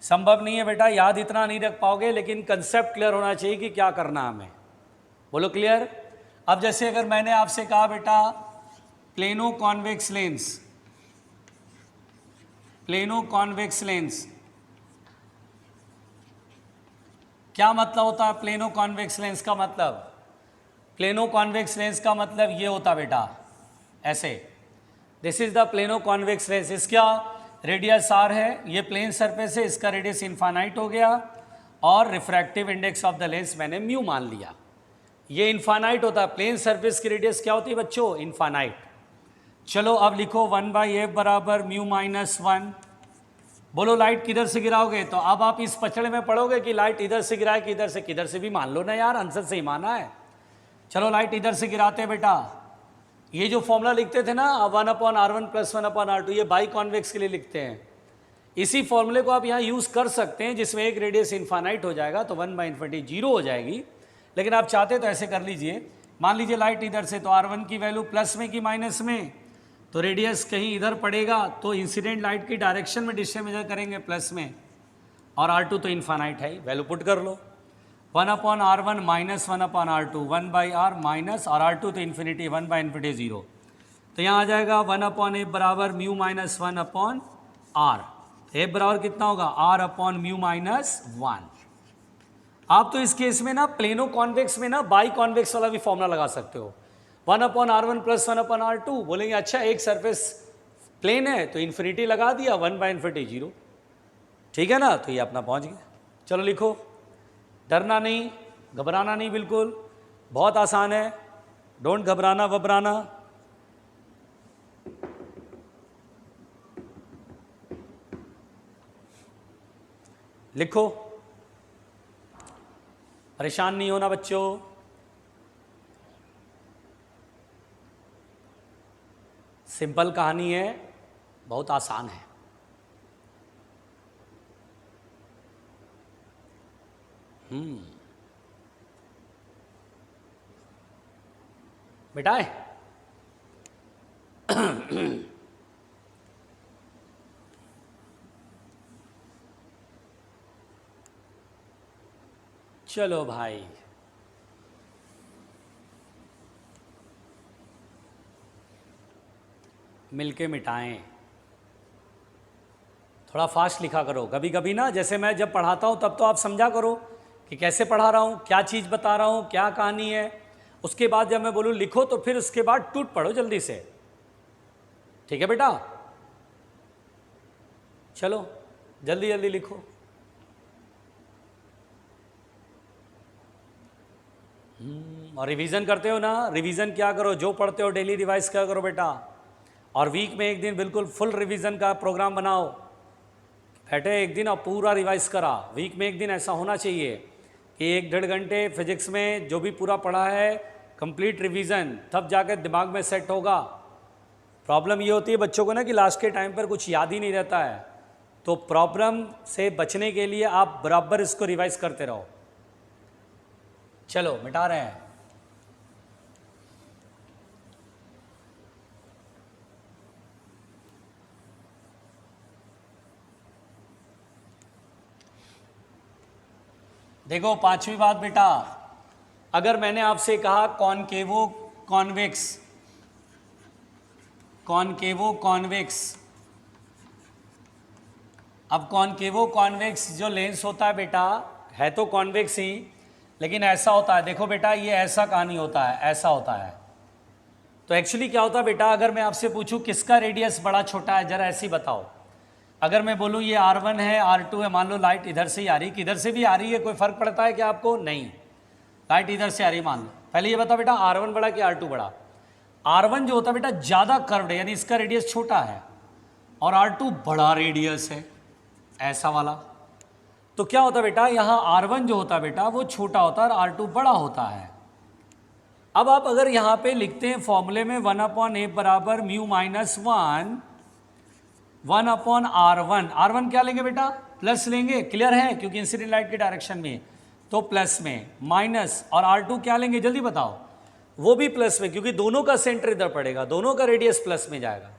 संभव नहीं है बेटा, याद इतना नहीं रख पाओगे, लेकिन कंसेप्ट क्लियर होना चाहिए कि क्या करना हमें। बोलो क्लियर। अब जैसे अगर मैंने आपसे कहा बेटा plano convex lens, plano convex lens, क्या मतलब होता है प्लेनो कॉन्वेक्स लेंस का? मतलब प्लेनो कॉन्वेक्स लेंस का मतलब ये होता बेटा ऐसे, this is the plano convex lens. इसका रेडियस आर है, ये प्लेन सरफेस है, इसका रेडियस इनफाइनाइट हो गया और refractive index of the lens मैंने म्यू मान लिया। ये इनफाइनाइट होता है, प्लेन सरफेस की रेडियस क्या होती है बच्चों? इनफाइनाइट। चलो अब लिखो 1/f बराबर म्यू माइनस 1। बोलो लाइट किधर से गिराओगे? तो अब आप इस पचड़े में पढ़ोगे कि लाइट इधर से गिराए कि इधर से, किधर से भी मान लो ना यार, आंसर से ही माना है। चलो लाइट इधर से गिराते हैं बेटा। ये जो फॉर्मूला लिखते थे ना 1/r1 प्लस 1/r2, ये बाई कॉन्वेक्स के लिए लिखते हैं। इसी फॉर्मूले को आप यहाँ यूज़ कर सकते हैं, जिसमें एक रेडियस इनफाइनाइट हो जाएगा तो 1/∞ 0 हो जाएगी। लेकिन आप चाहते तो ऐसे कर लीजिए, मान लीजिए लाइट इधर से, तो r1 की वैल्यू प्लस में कि माइनस में, तो रेडियस कहीं इधर पड़ेगा, तो इंसिडेंट लाइट की डायरेक्शन में डिस्टेंस मेजर करेंगे प्लस में, और r2 तो इनफाइनाइट है, वैल्यू पुट कर लो 1/r1 minus 1/r2, 1/r minus, और r2 तो इन्फिनिटी 1/∞ 0। तो यहाँ आ जाएगा 1/f बराबर म्यू माइनस 1/r। एफ बराबर कितना होगा? r/म्यू माइनस 1। आप तो इस केस में ना प्लेनो कॉन्वेक्स में ना बाई कॉन्वेक्स वाला भी फॉर्मूला लगा सकते हो, 1/r1 प्लस 1/r2। बोलेंगे अच्छा एक सरफेस प्लेन है तो इन्फिनिटी लगा दिया, 1/∞ 0, ठीक है ना? तो ये अपना पहुंच गया। चलो लिखो, डरना नहीं, घबराना नहीं, बिल्कुल बहुत आसान है, डोंट घबराना वबराना। लिखो, परेशान नहीं होना बच्चों। सिंपल कहानी है, बहुत आसान है। बेटा चलो भाई, मिलके मिटाएं। थोड़ा फास्ट लिखा करो, कभी कभी ना जैसे मैं जब पढ़ाता हूँ तब तो आप समझा करो कि कैसे पढ़ा रहा हूँ, क्या चीज़ बता रहा हूँ, क्या कहानी है। उसके बाद जब मैं बोलूँ लिखो तो फिर उसके बाद टूट पढ़ो जल्दी से, ठीक है बेटा? चलो जल्दी जल्दी लिखो। और रिवीजन करते हो ना, रिवीजन क्या करो, जो पढ़ते हो डेली रिवाइज क्या करो बेटा, और वीक में एक दिन बिल्कुल फुल रिवीजन का प्रोग्राम बनाओ। बैठे एक दिन और पूरा रिवाइज करा, वीक में एक दिन ऐसा होना चाहिए कि 1-1.5 घंटे फिजिक्स में जो भी पूरा पढ़ा है कंप्लीट रिवीजन, तब जाकर दिमाग में सेट होगा। प्रॉब्लम ये होती है बच्चों को ना कि लास्ट के टाइम पर कुछ याद ही नहीं रहता है, तो प्रॉब्लम से बचने के लिए आप बराबर इसको रिवाइज करते रहो। चलो मिटा रहे हैं। देखो पांचवी बात बेटा, अगर मैंने आपसे कहा कॉनकेवो कॉन्वेक्स, कॉनकेवो कॉन्वेक्स, अब कॉनकेवो कॉन्वेक्स जो लेंस होता है बेटा, है तो कॉन्वेक्स ही, लेकिन ऐसा होता है, देखो बेटा ये ऐसा कहानी होता है, ऐसा होता है। तो एक्चुअली क्या होता है बेटा, अगर मैं आपसे पूछूं किसका रेडियस बड़ा छोटा है, जरा ऐसे ही बताओ। अगर मैं बोलूं ये R1 है, R2 है, मान लो लाइट इधर से ही आ रही, किधर से भी आ रही है, कोई फर्क पड़ता है क्या आपको? नहीं, लाइट इधर से आ रही मान लो। पहले ये बताओ बेटा R1 बड़ा कि R2 बड़ा? R1 जो होता है बेटा ज़्यादा कर्व्ड है, यानी इसका रेडियस छोटा है, और R2 बड़ा रेडियस है, ऐसा वाला। तो क्या होता है बेटा, यहाँ R1 जो होता है बेटा वो छोटा होता है और R2 बड़ा होता है। अब आप अगर यहाँ पे लिखते हैं फॉर्मूले में 1/a बराबर म्यू माइनस 1/R1, R1 क्या लेंगे बेटा? प्लस लेंगे, क्लियर है, क्योंकि इंसिडेंट लाइट के डायरेक्शन में, तो प्लस में, माइनस, और R2 क्या लेंगे जल्दी बताओ? वो भी प्लस में, क्योंकि दोनों का सेंटर इधर पड़ेगा, दोनों का रेडियस प्लस में जाएगा।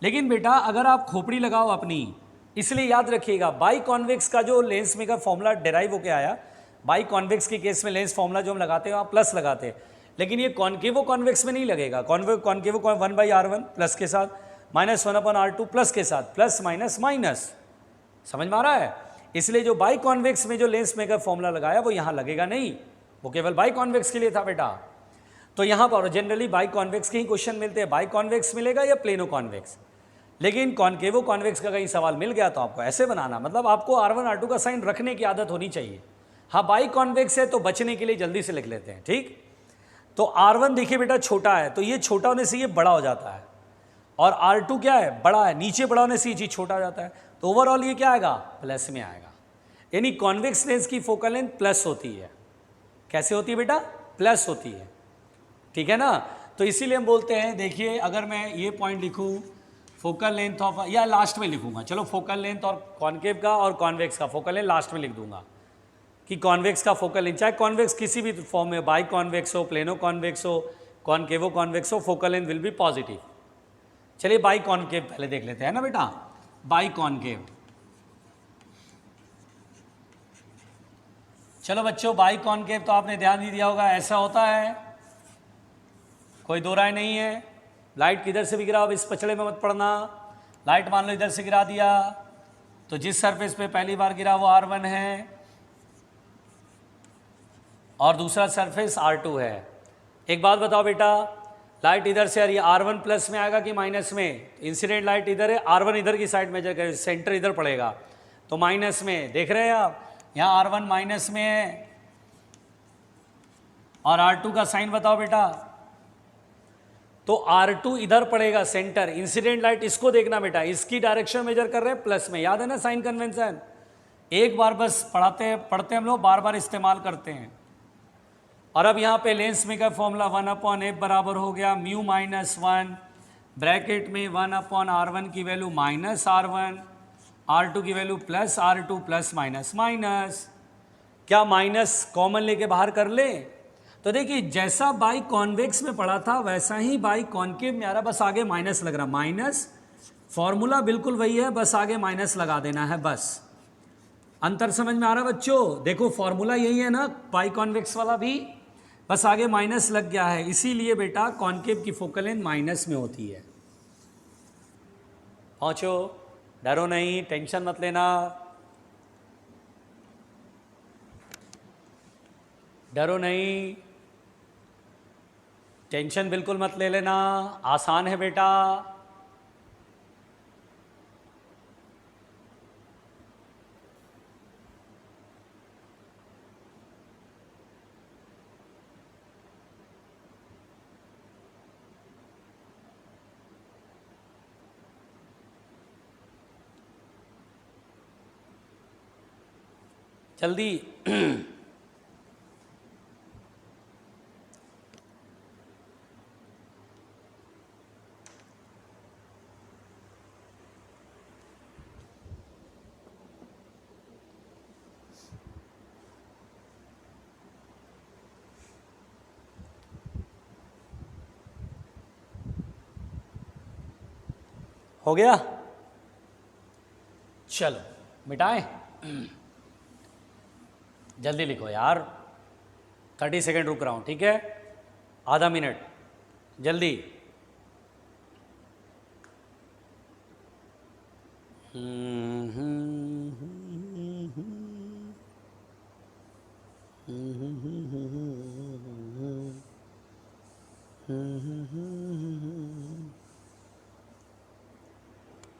लेकिन बेटा अगर आप खोपड़ी लगाओ अपनी, इसलिए याद रखिएगा बाई कॉन्वेक्स का जो लेंस मेकर फॉर्मूला डिराइव होकर आया, बाई कॉन्वेक्स के केस में लेंस फॉर्मूला जो हम लगाते हैं आप प्लस लगाते हैं, लेकिन ये कॉन्केवो कॉन्वेक्स में नहीं लगेगा। कॉन्केवो 1/R1 प्लस के साथ, माइनस 1/R2 प्लस के साथ, प्लस माइनस माइनस, समझ में आ रहा है? इसलिए जो बाई कॉन्वेक्स में जो लेंस मेकर फॉर्मूला लगाया वो यहाँ लगेगा नहीं, वो केवल बाई कॉन्वेक्स के लिए था बेटा। तो यहाँ पर जनरली बाई कॉन्वेक्स के ही क्वेश्चन मिलते हैं, बाई कॉन्वेक्स मिलेगा या प्लेनो कॉन्वेक्स। लेकिन कॉन्केवो कॉन्वेक्स का कहीं सवाल मिल गया तो आपको ऐसे बनाना, मतलब आपको R1 R2 का साइन रखने की आदत होनी चाहिए। हाँ बाई कॉन्वेक्स है तो बचने के लिए जल्दी से लिख लेते हैं, ठीक। तो R1 देखिए बेटा छोटा है, तो ये छोटा होने से ये बड़ा हो जाता है, और R2 क्या है? बड़ा है, नीचे बड़ा होने से ये चीज़ छोटा हो जाता है, तो ओवरऑल ये क्या आएगा? प्लस में आएगा। यानी कॉन्वेक्स लेंस की फोकल लेंथ प्लस होती है। कैसे होती है बेटा? प्लस होती है, ठीक है ना। तो इसीलिए हम बोलते हैं, देखिए अगर मैं ये पॉइंट लिखूँ फोकल लेंथ ऑफ, या लास्ट में लिखूंगा, चलो फोकल लेंथ और कॉन्केव का और कॉन्वेक्स का फोकल लेंथ लास्ट में लिख दूंगा कि कॉन्वेक्स का फोकल लेंथ, चाहे कॉन्वेक्स किसी भी फॉर्म में, बाई कॉन्वेक्स हो, प्लेनो कॉन्वेक्स हो, कॉन्केवो कॉन्वेक्स हो, focal length will be positive. चलिए बाई कॉन्केव पहले देख लेते हैं ना बेटा, बाई कॉन्केव। चलो बच्चों बाई कॉन्केव तो आपने ध्यान नहीं दिया होगा, ऐसा होता है, कोई दो राय नहीं है। लाइट किधर से भी गिरा, अब इस पचड़े में मत पड़ना। लाइट मान लो इधर से गिरा दिया, तो जिस सरफेस पे पहली बार गिरा वो R1 है, और दूसरा सरफेस R2 है। एक बात बताओ बेटा, लाइट इधर से आ रही है, R1 प्लस में आएगा कि माइनस में? इंसिडेंट लाइट इधर है, R1 इधर की साइड मेजर करें, सेंटर इधर पड़ेगा, तो माइनस में। देख रहे हैं आप, यहाँ R1 माइनस में है, और R2 का साइन बताओ बेटा। तो R2 इधर पड़ेगा सेंटर, इंसिडेंट लाइट इसको देखना बेटा, इसकी डायरेक्शन मेजर कर रहे हैं प्लस में, याद है ना साइन कन्वेंशन। एक बार बस पढ़ते हम लोग, बार बार इस्तेमाल करते हैं। और अब यहाँ पे लेंस मेकर फॉर्मूला 1/f बराबर हो गया म्यू माइनस 1, ब्रैकेट में 1/R1 की वैल्यू माइनस R1, R2 की value plus R2, plus minus minus. क्या माइनस कॉमन लेके बाहर कर ले? तो देखिए जैसा बाई कॉन्वेक्स में पढ़ा था वैसा ही बाई कॉन्केव में आ रहा, बस आगे माइनस लग रहा, माइनस, फॉर्मूला बिल्कुल वही है, बस आगे माइनस लगा देना है, बस। अंतर समझ में आ रहा बच्चों? देखो फॉर्मूला यही है ना बाई कॉन्वेक्स वाला भी, बस आगे माइनस लग गया है, इसीलिए बेटा कॉन्केव की फोकल लेंथ माइनस में होती है। पहुंचो, डरो नहीं, टेंशन मत लेना, डरो नहीं, टेंशन बिल्कुल मत ले लेना, आसान है बेटा। जल्दी हो गया? चलो मिटाएं। जल्दी लिखो यार, 30 सेकेंड रुक रहा हूँ, ठीक है, आधा मिनट, जल्दी।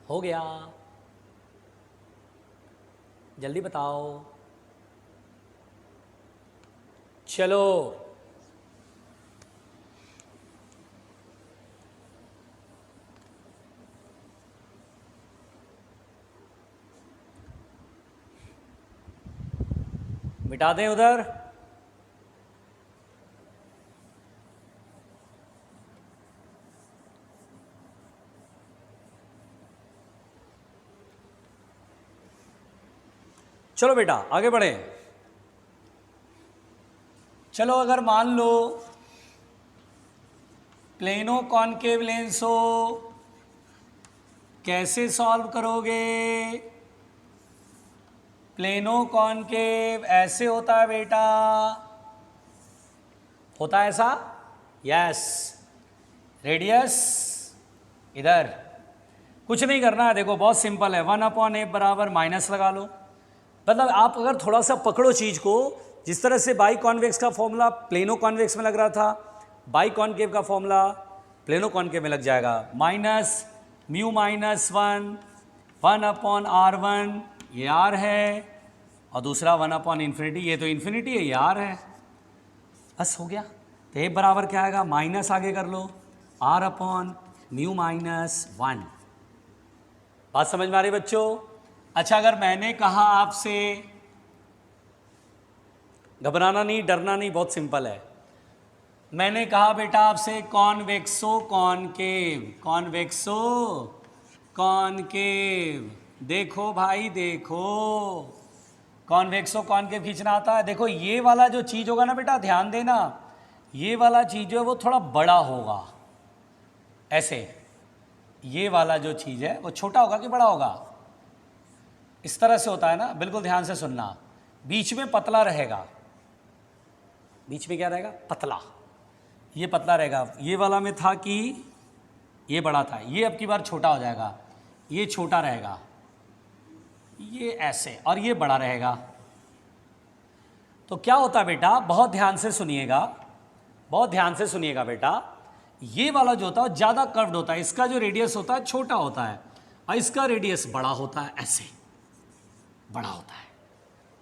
हो गया, जल्दी बताओ, चलो। मिटा दें उधर। चलो बेटा आगे बढ़े। चलो अगर मान लो प्लेनो कॉनकेव लेंस हो, कैसे सॉल्व करोगे? प्लेनो कॉनकेव ऐसे होता है बेटा, होता है ऐसा, यस, रेडियस इधर, कुछ नहीं करना है, देखो बहुत सिंपल है, 1/f बराबर माइनस लगा लो। मतलब आप अगर थोड़ा सा पकड़ो चीज़ को, जिस तरह से बाई कॉन्वेक्स का फॉर्मूला प्लेनो कॉन्वेक्स में लग रहा था, बाई कॉन्केव का फॉर्मूला प्लेनो कॉन्केव में लग जाएगा, माइनस म्यू माइनस 1/r1, ये आर है, और दूसरा 1/इन्फिनिटी, ये तो इन्फिनिटी है, ये आर है, बस हो गया। तो ए बराबर क्या आएगा, माइनस आगे कर लो, r/म्यू माइनस 1। बात समझ में आ रही बच्चों? अच्छा, अगर मैंने कहा आपसे, घबराना नहीं, डरना नहीं, बहुत सिंपल है, मैंने कहा बेटा आपसे कॉन्वेक्सो कॉनकेव, कॉन्वेक्सो कॉनकेव, देखो भाई देखो, कॉन्वेक्सो कॉनकेव खींचना आता है। देखो ये वाला जो चीज़ होगा ना बेटा, ध्यान देना, ये वाला चीज़ जो है वो थोड़ा बड़ा होगा, ऐसे, ये वाला जो चीज़ है वो छोटा होगा कि बड़ा होगा, इस तरह से होता है ना, बिल्कुल ध्यान से सुनना, बीच में पतला रहेगा, बीच में क्या रहेगा, पतला, ये पतला रहेगा। ये वाला में था कि ये बड़ा था, ये अब की बार छोटा हो जाएगा, ये छोटा रहेगा, ये ऐसे, और ये बड़ा रहेगा। तो क्या होता है बेटा, बहुत ध्यान से सुनिएगा, बहुत ध्यान से सुनिएगा बेटा, ये वाला जो होता है ज़्यादा कर्व्ड होता है, इसका जो रेडियस होता है छोटा होता है, और इसका रेडियस बड़ा होता है, ऐसे बड़ा होता है,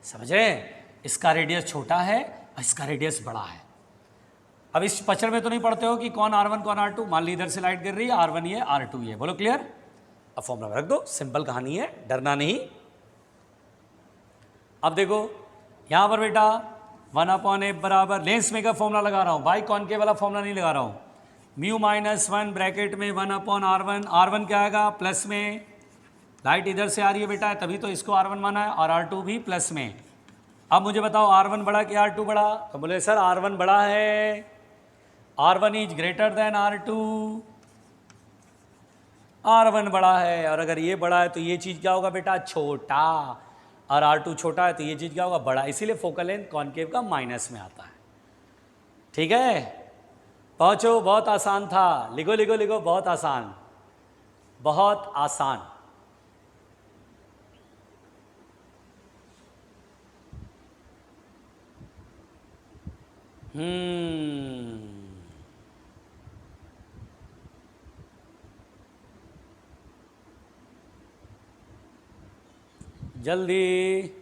समझ रहे? इसका रेडियस छोटा है और इसका रेडियस बड़ा है। अब इस पचड़ में तो नहीं पढ़ते हो कि कौन R1 कौन R2, मान ली इधर से लाइट गिर रही है, R1 ये R2 ये, बोलो क्लियर? अब फॉर्मूला रख दो, सिंपल कहानी है, डरना नहीं। अब देखो यहाँ पर बेटा 1/f बराबर, लेंस मेकर फॉर्मूला लगा रहा हूँ, बाई कॉनकेव वाला फॉर्मूला नहीं लगा रहा हूँ, म्यू माइनस 1 ब्रैकेट में 1/r1, R1 क्या आएगा प्लस में, लाइट इधर से आ रही है बेटा, तभी तो इसको R1 माना है, और R2 भी प्लस में। अब मुझे बताओ R1 बड़ा कि R2 बड़ा? तो बोले सर R1 बड़ा है, R1 is greater than R2, R1 बड़ा है, और अगर ये बड़ा है तो ये चीज़ क्या होगा बेटा, छोटा, और R2 छोटा है तो ये चीज़ क्या होगा, बड़ा, इसीलिए फोकल लेंथ कॉनकेव का माइनस में आता है। ठीक है, पहुँचो, बहुत आसान था, लिखो लिखो लिखो, बहुत आसान, बहुत आसान। जल्दी,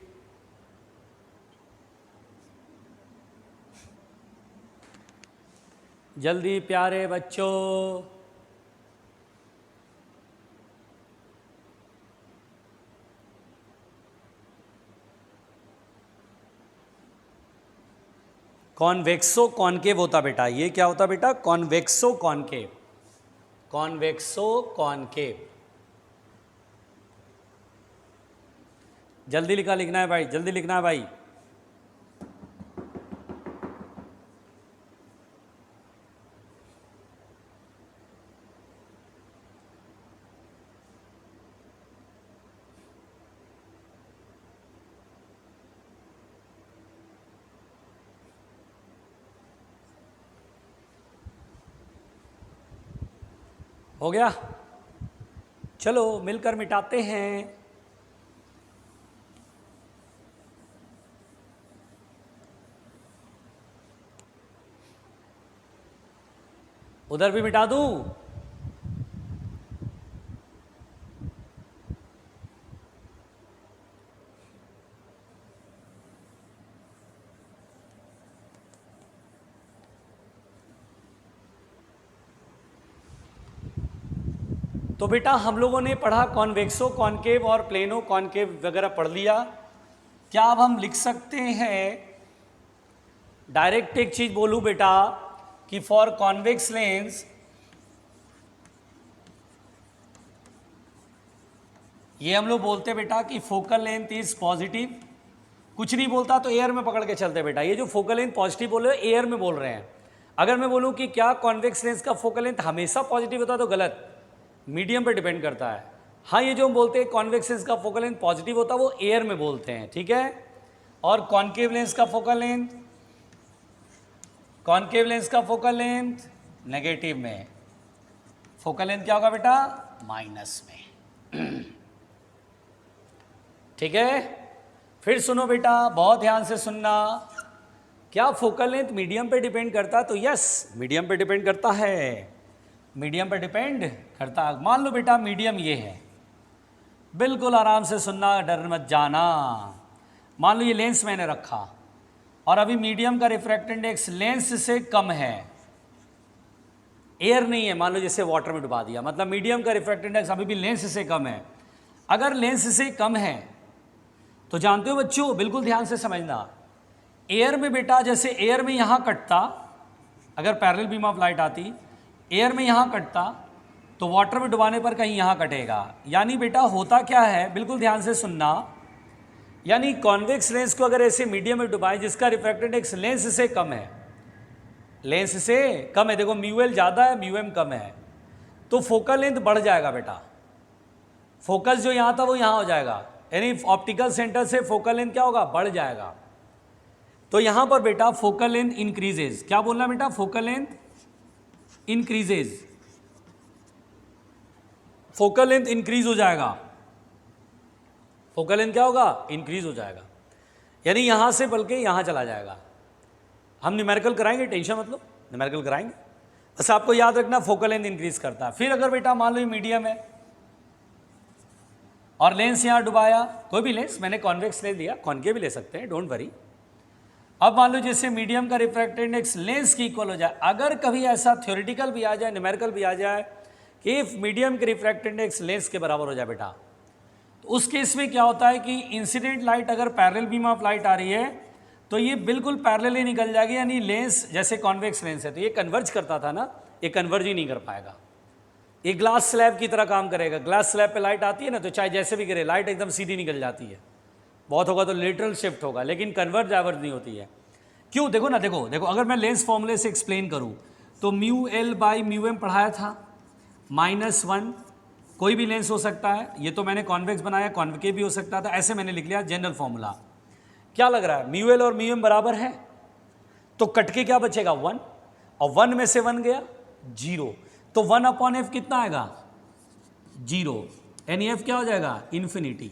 जल्दी प्यारे बच्चों, कॉन्वेक्सो कॉनकेव होता बेटा, ये क्या होता बेटा, कॉन्वेक्सो कॉनकेव, कॉन्वेक्सो कॉनकेव, जल्दी लिखना है भाई, जल्दी लिखना है भाई। हो गया? चलो मिलकर मिटाते हैं। उधर भी मिटा दूं? तो बेटा हम लोगों ने पढ़ा कॉन्वेक्सो कॉन्केव और प्लेनो कॉन्केव वगैरह पढ़ लिया। क्या अब हम लिख सकते हैं, डायरेक्ट एक चीज बोलूं बेटा कि फॉर कॉन्वेक्स लेंस ये हम लोग बोलते बेटा कि फोकल लेंथ इज पॉजिटिव। कुछ नहीं बोलता तो एयर में पकड़ के चलते बेटा, ये जो फोकल लेंथ पॉजिटिव बोल रहे हो एयर में बोल रहे हैं। अगर मैं बोलूं कि क्या कॉन्वेक्स लेंस का फोकल लेंथ हमेशा पॉजिटिव होता है तो गलत, मीडियम पे डिपेंड करता है। हाँ, ये जो हम बोलते हैं कॉन्वेक्स लेंस का फोकल लेंथ पॉजिटिव होता है वो एयर में बोलते हैं, ठीक है। और कॉन्केव लेंस का फोकल लेंथ, कॉन्केव लेंस का फोकल लेंथ नेगेटिव में, फोकल लेंथ क्या होगा बेटा, माइनस में। ठीक है, फिर सुनो बेटा, बहुत ध्यान से सुनना। क्या फोकल लेंथ मीडियम पे डिपेंड करता है? तो यस, मीडियम पे डिपेंड करता है, मीडियम पे डिपेंड करता है। मान लो बेटा मीडियम ये है, बिल्कुल आराम से सुनना, डर मत जाना। मान लो ये लेंस मैंने रखा और अभी मीडियम का रिफ्रैक्टिव इंडेक्स लेंस से कम है, एयर नहीं है, मान लो जैसे वाटर में डुबा दिया, मतलब मीडियम का रिफ्रैक्टिव इंडेक्स अभी भी लेंस से कम है। अगर लेंस से कम है तो जानते हो बच्चों, बिल्कुल ध्यान से समझना, एयर में बेटा जैसे एयर में यहाँ कटता, अगर पैरेलल बीम ऑफ लाइट आती, एयर में यहाँ कटता तो वाटर में डुबाने पर कहीं यहाँ कटेगा। यानी बेटा होता क्या है, बिल्कुल ध्यान से सुनना, यानी कॉन्वेक्स लेंस को अगर ऐसे मीडियम में डुबाएं जिसका रिफ्रैक्टिव इंडेक्स लेंस से कम है, लेंस से कम है, देखो म्यू एल ज़्यादा है म्यू एम कम है, तो फोकल लेंथ बढ़ जाएगा बेटा। फोकस जो यहाँ था वो यहाँ हो जाएगा, यानी ऑप्टिकल सेंटर से फोकल लेंथ क्या होगा, बढ़ जाएगा। तो यहाँ पर बेटा फोकल लेंथ इंक्रीजेज, क्या बोलना बेटा, focal length increases, focal length increase हो जाएगा, फोकल लेंथ क्या होगा, इंक्रीज हो जाएगा, यानी यहां से बल्कि यहां चला जाएगा। हम न्यूमेरिकल कराएंगे, टेंशन मत लो, न्यूमेरिकल कराएंगे, बस आपको याद रखना फोकल लेंथ इंक्रीज करता है। फिर अगर बेटा मान लो ये मीडियम है और लेंस यहां डुबाया, कोई भी लेंस, मैंने कॉन्वेक्स ले लिया, कॉनकेव भी ले सकते हैं, डोंट वरी। अब मान लो जैसे मीडियम का रिफ्रैक्टिव इंडेक्स लेंस की इक्वल हो जाए, अगर कभी ऐसा थ्योरेटिकल भी आ जाए, न्यूमेरिकल भी आ जाए कि इफ मीडियम के रिफ्रैक्टिव इंडेक्स लेंस के बराबर हो जाए बेटा, तो उस केस में क्या होता है कि इंसिडेंट लाइट अगर पैरेलल बीम ऑफ लाइट आ रही है तो ये बिल्कुल पैरेलल ही निकल जाएगी, यानी लेंस जैसे कॉन्वेक्स लेंस है तो ये कन्वर्ज करता था ना, ये कन्वर्ज ही नहीं कर पाएगा, ये ग्लास स्लैब की तरह काम करेगा। ग्लास स्लैब पे लाइट आती है ना, तो चाहे जैसे भी गिरे लाइट एकदम सीधी निकल जाती है, बहुत होगा तो लेटरल शिफ्ट होगा, लेकिन कन्वर्ज डाइवर्ज नहीं होती है। क्यों, देखो ना, देखो देखो, अगर मैं लेंस फॉर्मूले से एक्सप्लेन करूं तो mu L by mu M पढ़ाया था, -1, कोई भी लेंस हो सकता है, ये तो मैंने कॉन्वेक्स बनाया, कॉन्वेकेव भी हो सकता था, ऐसे मैंने लिख लिया जनरल फॉर्मूला। क्या लग रहा है, म्यू एल और म्यू एम बराबर है, तो कट के क्या बचेगा, 1, और 1 में से 1 गया 0, तो 1/f कितना आएगा, 0, यानी एफ क्या हो जाएगा, इन्फिनिटी।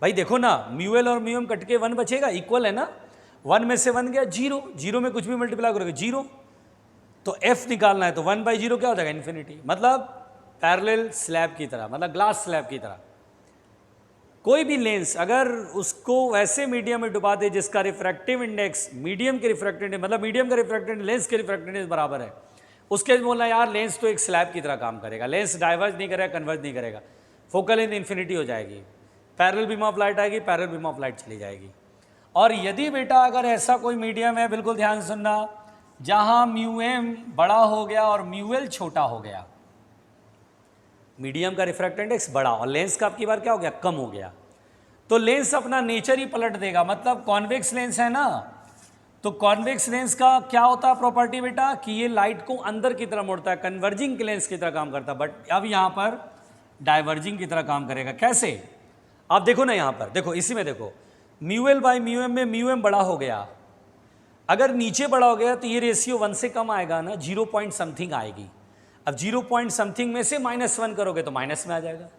भाई देखो ना, म्यू एल और म्यू एम कट के 1 बचेगा, इक्वल है ना, 1 में से 1 गया 0, 0 में कुछ भी मल्टीप्लाई करोगे 0, तो f निकालना है तो 1/0 क्या हो जाएगा, इन्फिनिटी। मतलब पैरेलल स्लैब की तरह, मतलब ग्लास स्लैब की तरह। कोई भी लेंस अगर उसको वैसे मीडियम में डुबा दे जिसका रिफ्रैक्टिव इंडेक्स मीडियम के रिफ्रैक्टिव इंडेक्स, मतलब मीडियम का रिफ्रैक्टिव लेंस के रिफ्रैक्टिव इंडेक्स बराबर है, उसके बोलना यार लेंस तो एक स्लैब की तरह काम करेगा, लेंस डाइवर्ज नहीं करेगा, कन्वर्ज नहीं करेगा, फोकल लेंथ इन्फिनिटी हो जाएगी, पैरेलल बीम ऑफ लाइट आएगी, पैरेलल बीम ऑफ लाइट चली जाएगी। और यदि बेटा अगर ऐसा कोई मीडियम है, बिल्कुल ध्यान से सुनना, जहां म्यू एम बड़ा हो गया और म्यू एल छोटा हो गया, मीडियम का रिफ्रैक्टिव इंडेक्स बड़ा और लेंस का आपकी बार क्या हो गया, कम हो गया, तो लेंस अपना नेचर ही पलट देगा। मतलब कॉन्वेक्स लेंस है ना, तो कॉन्वेक्स लेंस का क्या होता है प्रॉपर्टी बेटा, कि ये लाइट को अंदर की तरफ मोड़ता है, कन्वर्जिंग लेंस की तरह काम करता है, बट अब यहां पर डाइवर्जिंग की तरह काम करेगा। कैसे, आप देखो ना, यहां पर देखो, इसी में देखो, mu L by mu M में म्यू एम बड़ा हो गया, अगर नीचे बड़ा हो गया तो ये रेशियो 1 से कम आएगा ना, 0 पॉइंट समथिंग आएगी। अब 0 पॉइंट समथिंग में से -1 करोगे तो माइनस में आ जाएगा,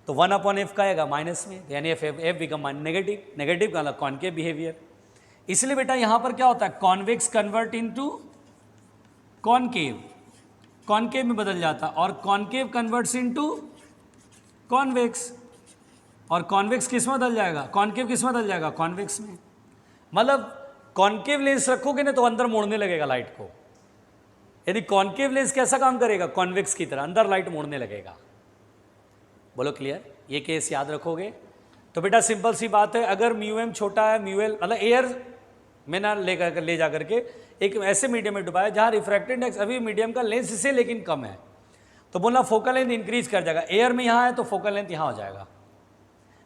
तो 1/f का आएगा माइनस में, यानी एफ बिकम नेगेटिव, नेगेटिव का कॉन्केव बिहेवियर। इसलिए बेटा यहां पर क्या होता है, convex convert into concave, concave में बदल जाता, और कॉनकेव कन्वर्ट्स इनटू कॉन्वेक्स, और कॉन्वेक्स किस में बदल जाएगा, कॉनकेव किस में बदल जाएगा, कॉन्वेक्स में। मतलब कॉनकेव लेंस रखोगे ना तो अंदर मोड़ने लगेगा लाइट को, यदि कॉनकेव लेंस कैसा काम करेगा, कॉन्वेक्स की तरह अंदर लाइट मोड़ने लगेगा। बोलो क्लियर, ये केस याद रखोगे तो बेटा सिंपल सी बात है, अगर म्यू एम छोटा है, म्यू एल मतलब एयर में ना ले जा करके एक ऐसे मीडियम में डुबाया जहाँ रिफ्रैक्टेड इंडेक्स अभी मीडियम का लेंस से लेकिन कम है, तो बोलना फोकल लेंथ इंक्रीज कर जाएगा। एयर में यहाँ है तो फोकल लेंथ यहाँ हो जाएगा।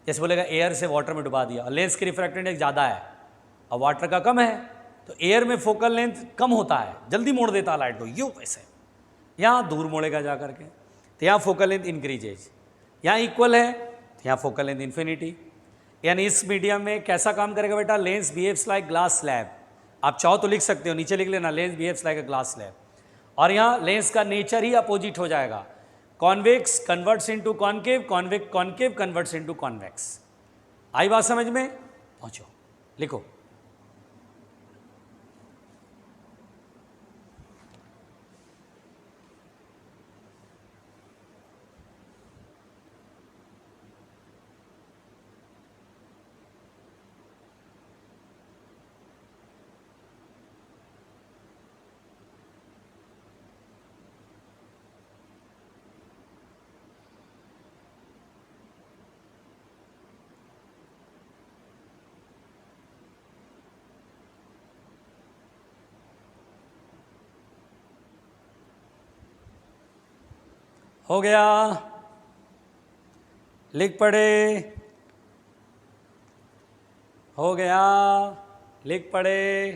जैसे बोलेगा एयर से वाटर में डुबा दिया, लेंस की रिफ्रैक्टेड इंडेक्स ज़्यादा है और वाटर का कम है, तो एयर में फोकल लेंथ कम होता है, जल्दी मोड़ देता है लाइट को, यूँ वैसे यहाँ दूर मोड़ेगा जा करके, तो यहाँ फोकल लेंथ इंक्रीजेज, यहाँ इक्वल है तो यहाँ फोकल लेंथ इन्फिनिटी। यानी इस मीडियम में कैसा काम करेगा बेटा, lens behaves like glass slab. आप चाहो तो लिख सकते हो, नीचे लिख लेना, lens behaves like a glass slab. और यहाँ लेंस का नेचर ही अपोजिट हो जाएगा, convex converts into concave, concave converts into convex. आई बात समझ में, पहुंचो लिखो। हो गया, लिख पड़े, हो गया, लिख पड़े।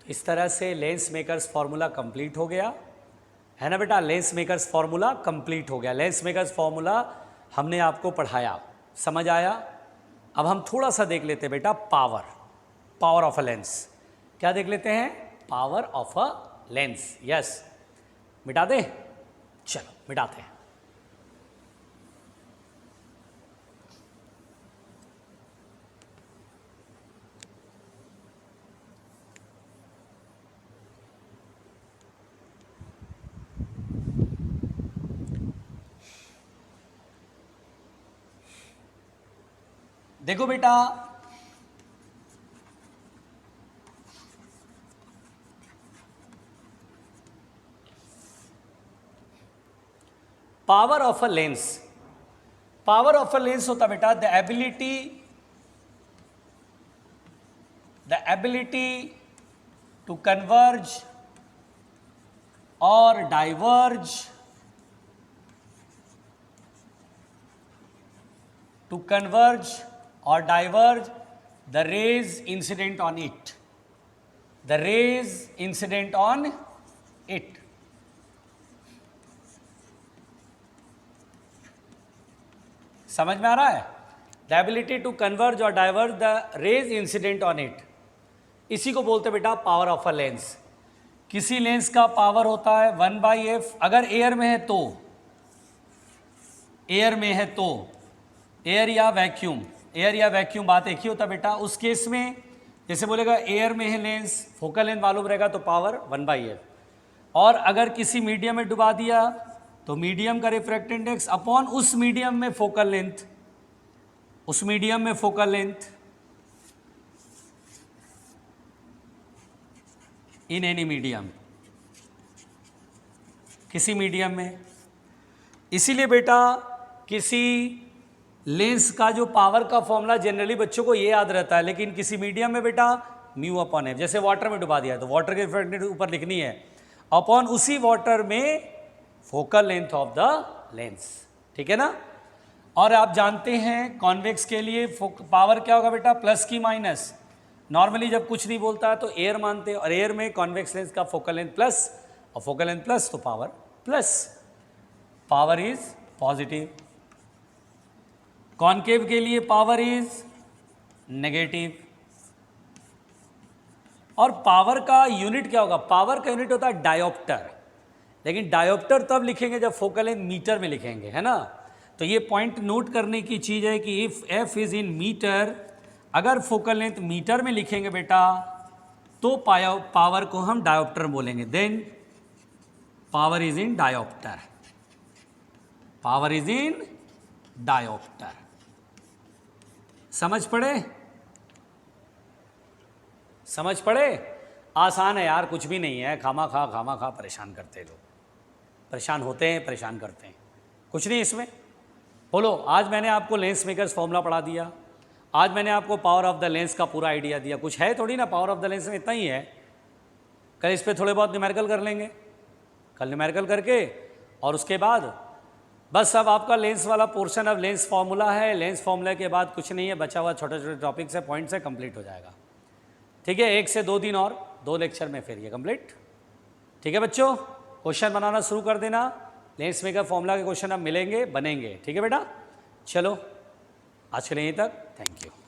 तो इस तरह से लेंस मेकर्स फॉर्मूला कंप्लीट हो गया है ना बेटा, लेंस मेकर्स फॉर्मूला कंप्लीट हो गया। लेंस मेकर्स फॉर्मूला हमने आपको पढ़ाया, समझ आया। अब हम थोड़ा सा देख लेते हैं बेटा power, power of a lens. क्या देख लेते हैं, power of a lens. Yes, मिटा दे, चलो मिटाते हैं। देखो बेटा, power of a lens, power of a lens होता बेटा द एबिलिटी टू कन्वर्ज और डाइवर्ज, टू कन्वर्ज और diverge the raise incident on it, the raise incident on it. समझ में आ रहा है, द एबिलिटी टू कन्वर्ज और diverge the raise incident on it, इसी को बोलते बेटा पावर ऑफ अ लेंस। किसी लेंस का पावर होता है 1/f, अगर एयर में है तो, एयर में है तो, एयर या वैक्यूम, एयर या वैक्यूम बात एक ही होता बेटा। उस केस में जैसे बोलेगा एयर में है लेंस, फोकल लेंथ मालूम रहेगा तो पावर 1/f। और अगर किसी मीडियम में डुबा दिया तो मीडियम का रिफ्रैक्टिव इंडेक्स अपॉन उस मीडियम में फोकल लेंथ, उस मीडियम में focal length in any medium, किसी मीडियम में। इसीलिए बेटा किसी लेंस का जो पावर का फॉर्मूला जनरली बच्चों को ये याद रहता है, लेकिन किसी मीडियम में बेटा म्यू अपॉन एफ, जैसे वाटर में डुबा दिया तो वाटर के रिफ्रैक्टिव ऊपर लिखनी है, अपॉन उसी वाटर में focal length of the lens, ठीक है ना। और आप जानते हैं कॉन्वेक्स के लिए पावर क्या होगा बेटा, प्लस की माइनस। नॉर्मली जब कुछ नहीं बोलता है तो एयर मानते हैं, और एयर में कॉन्वेक्स लेंस का फोकल लेंथ प्लस और फोकल लेंथ प्लस तो power plus, power is positive. Concave के लिए पावर इज नेगेटिव। और पावर का यूनिट क्या होगा, पावर का यूनिट होता है डायोप्टर, लेकिन डायोप्टर तब लिखेंगे जब फोकल लेंथ मीटर में लिखेंगे, है ना। तो ये पॉइंट नोट करने की चीज़ है कि if F is in metre, अगर फोकल लेंथ मीटर में लिखेंगे बेटा तो पावर को हम डायोप्टर बोलेंगे। Then power is in dioptre, power is in dioptre. समझ पड़े, समझ पड़े। आसान है यार, कुछ भी नहीं है, खामा खा परेशान करते लोग, परेशान होते हैं, परेशान करते हैं, कुछ नहीं इसमें। बोलो, आज मैंने आपको लेंस मेकर्स फॉर्मूला पढ़ा दिया, आज मैंने आपको पावर ऑफ द लेंस का पूरा आइडिया दिया, कुछ है थोड़ी ना, पावर ऑफ द लेंस में इतना ही है। कल इस पर थोड़े बहुत न्यूमेरिकल कर लेंगे, कल न्यूमेरिकल करके और उसके बाद बस अब आपका लेंस वाला पोर्शन अब लेंस फार्मूला है, लेंस फार्मूला के बाद कुछ नहीं है, बचा हुआ छोटे छोटे टॉपिक्स है, पॉइंट्स है, कंप्लीट हो जाएगा। ठीक है, 1 से 2 दिन और 2 लेक्चर में फिर ये कंप्लीट। ठीक है बच्चों, क्वेश्चन बनाना शुरू कर देना, लेंस मेकर फॉर्मूला के क्वेश्चन अब मिलेंगे, बनेंगे। ठीक है बेटा, चलो आज के लिए यहीं तक, थैंक यू।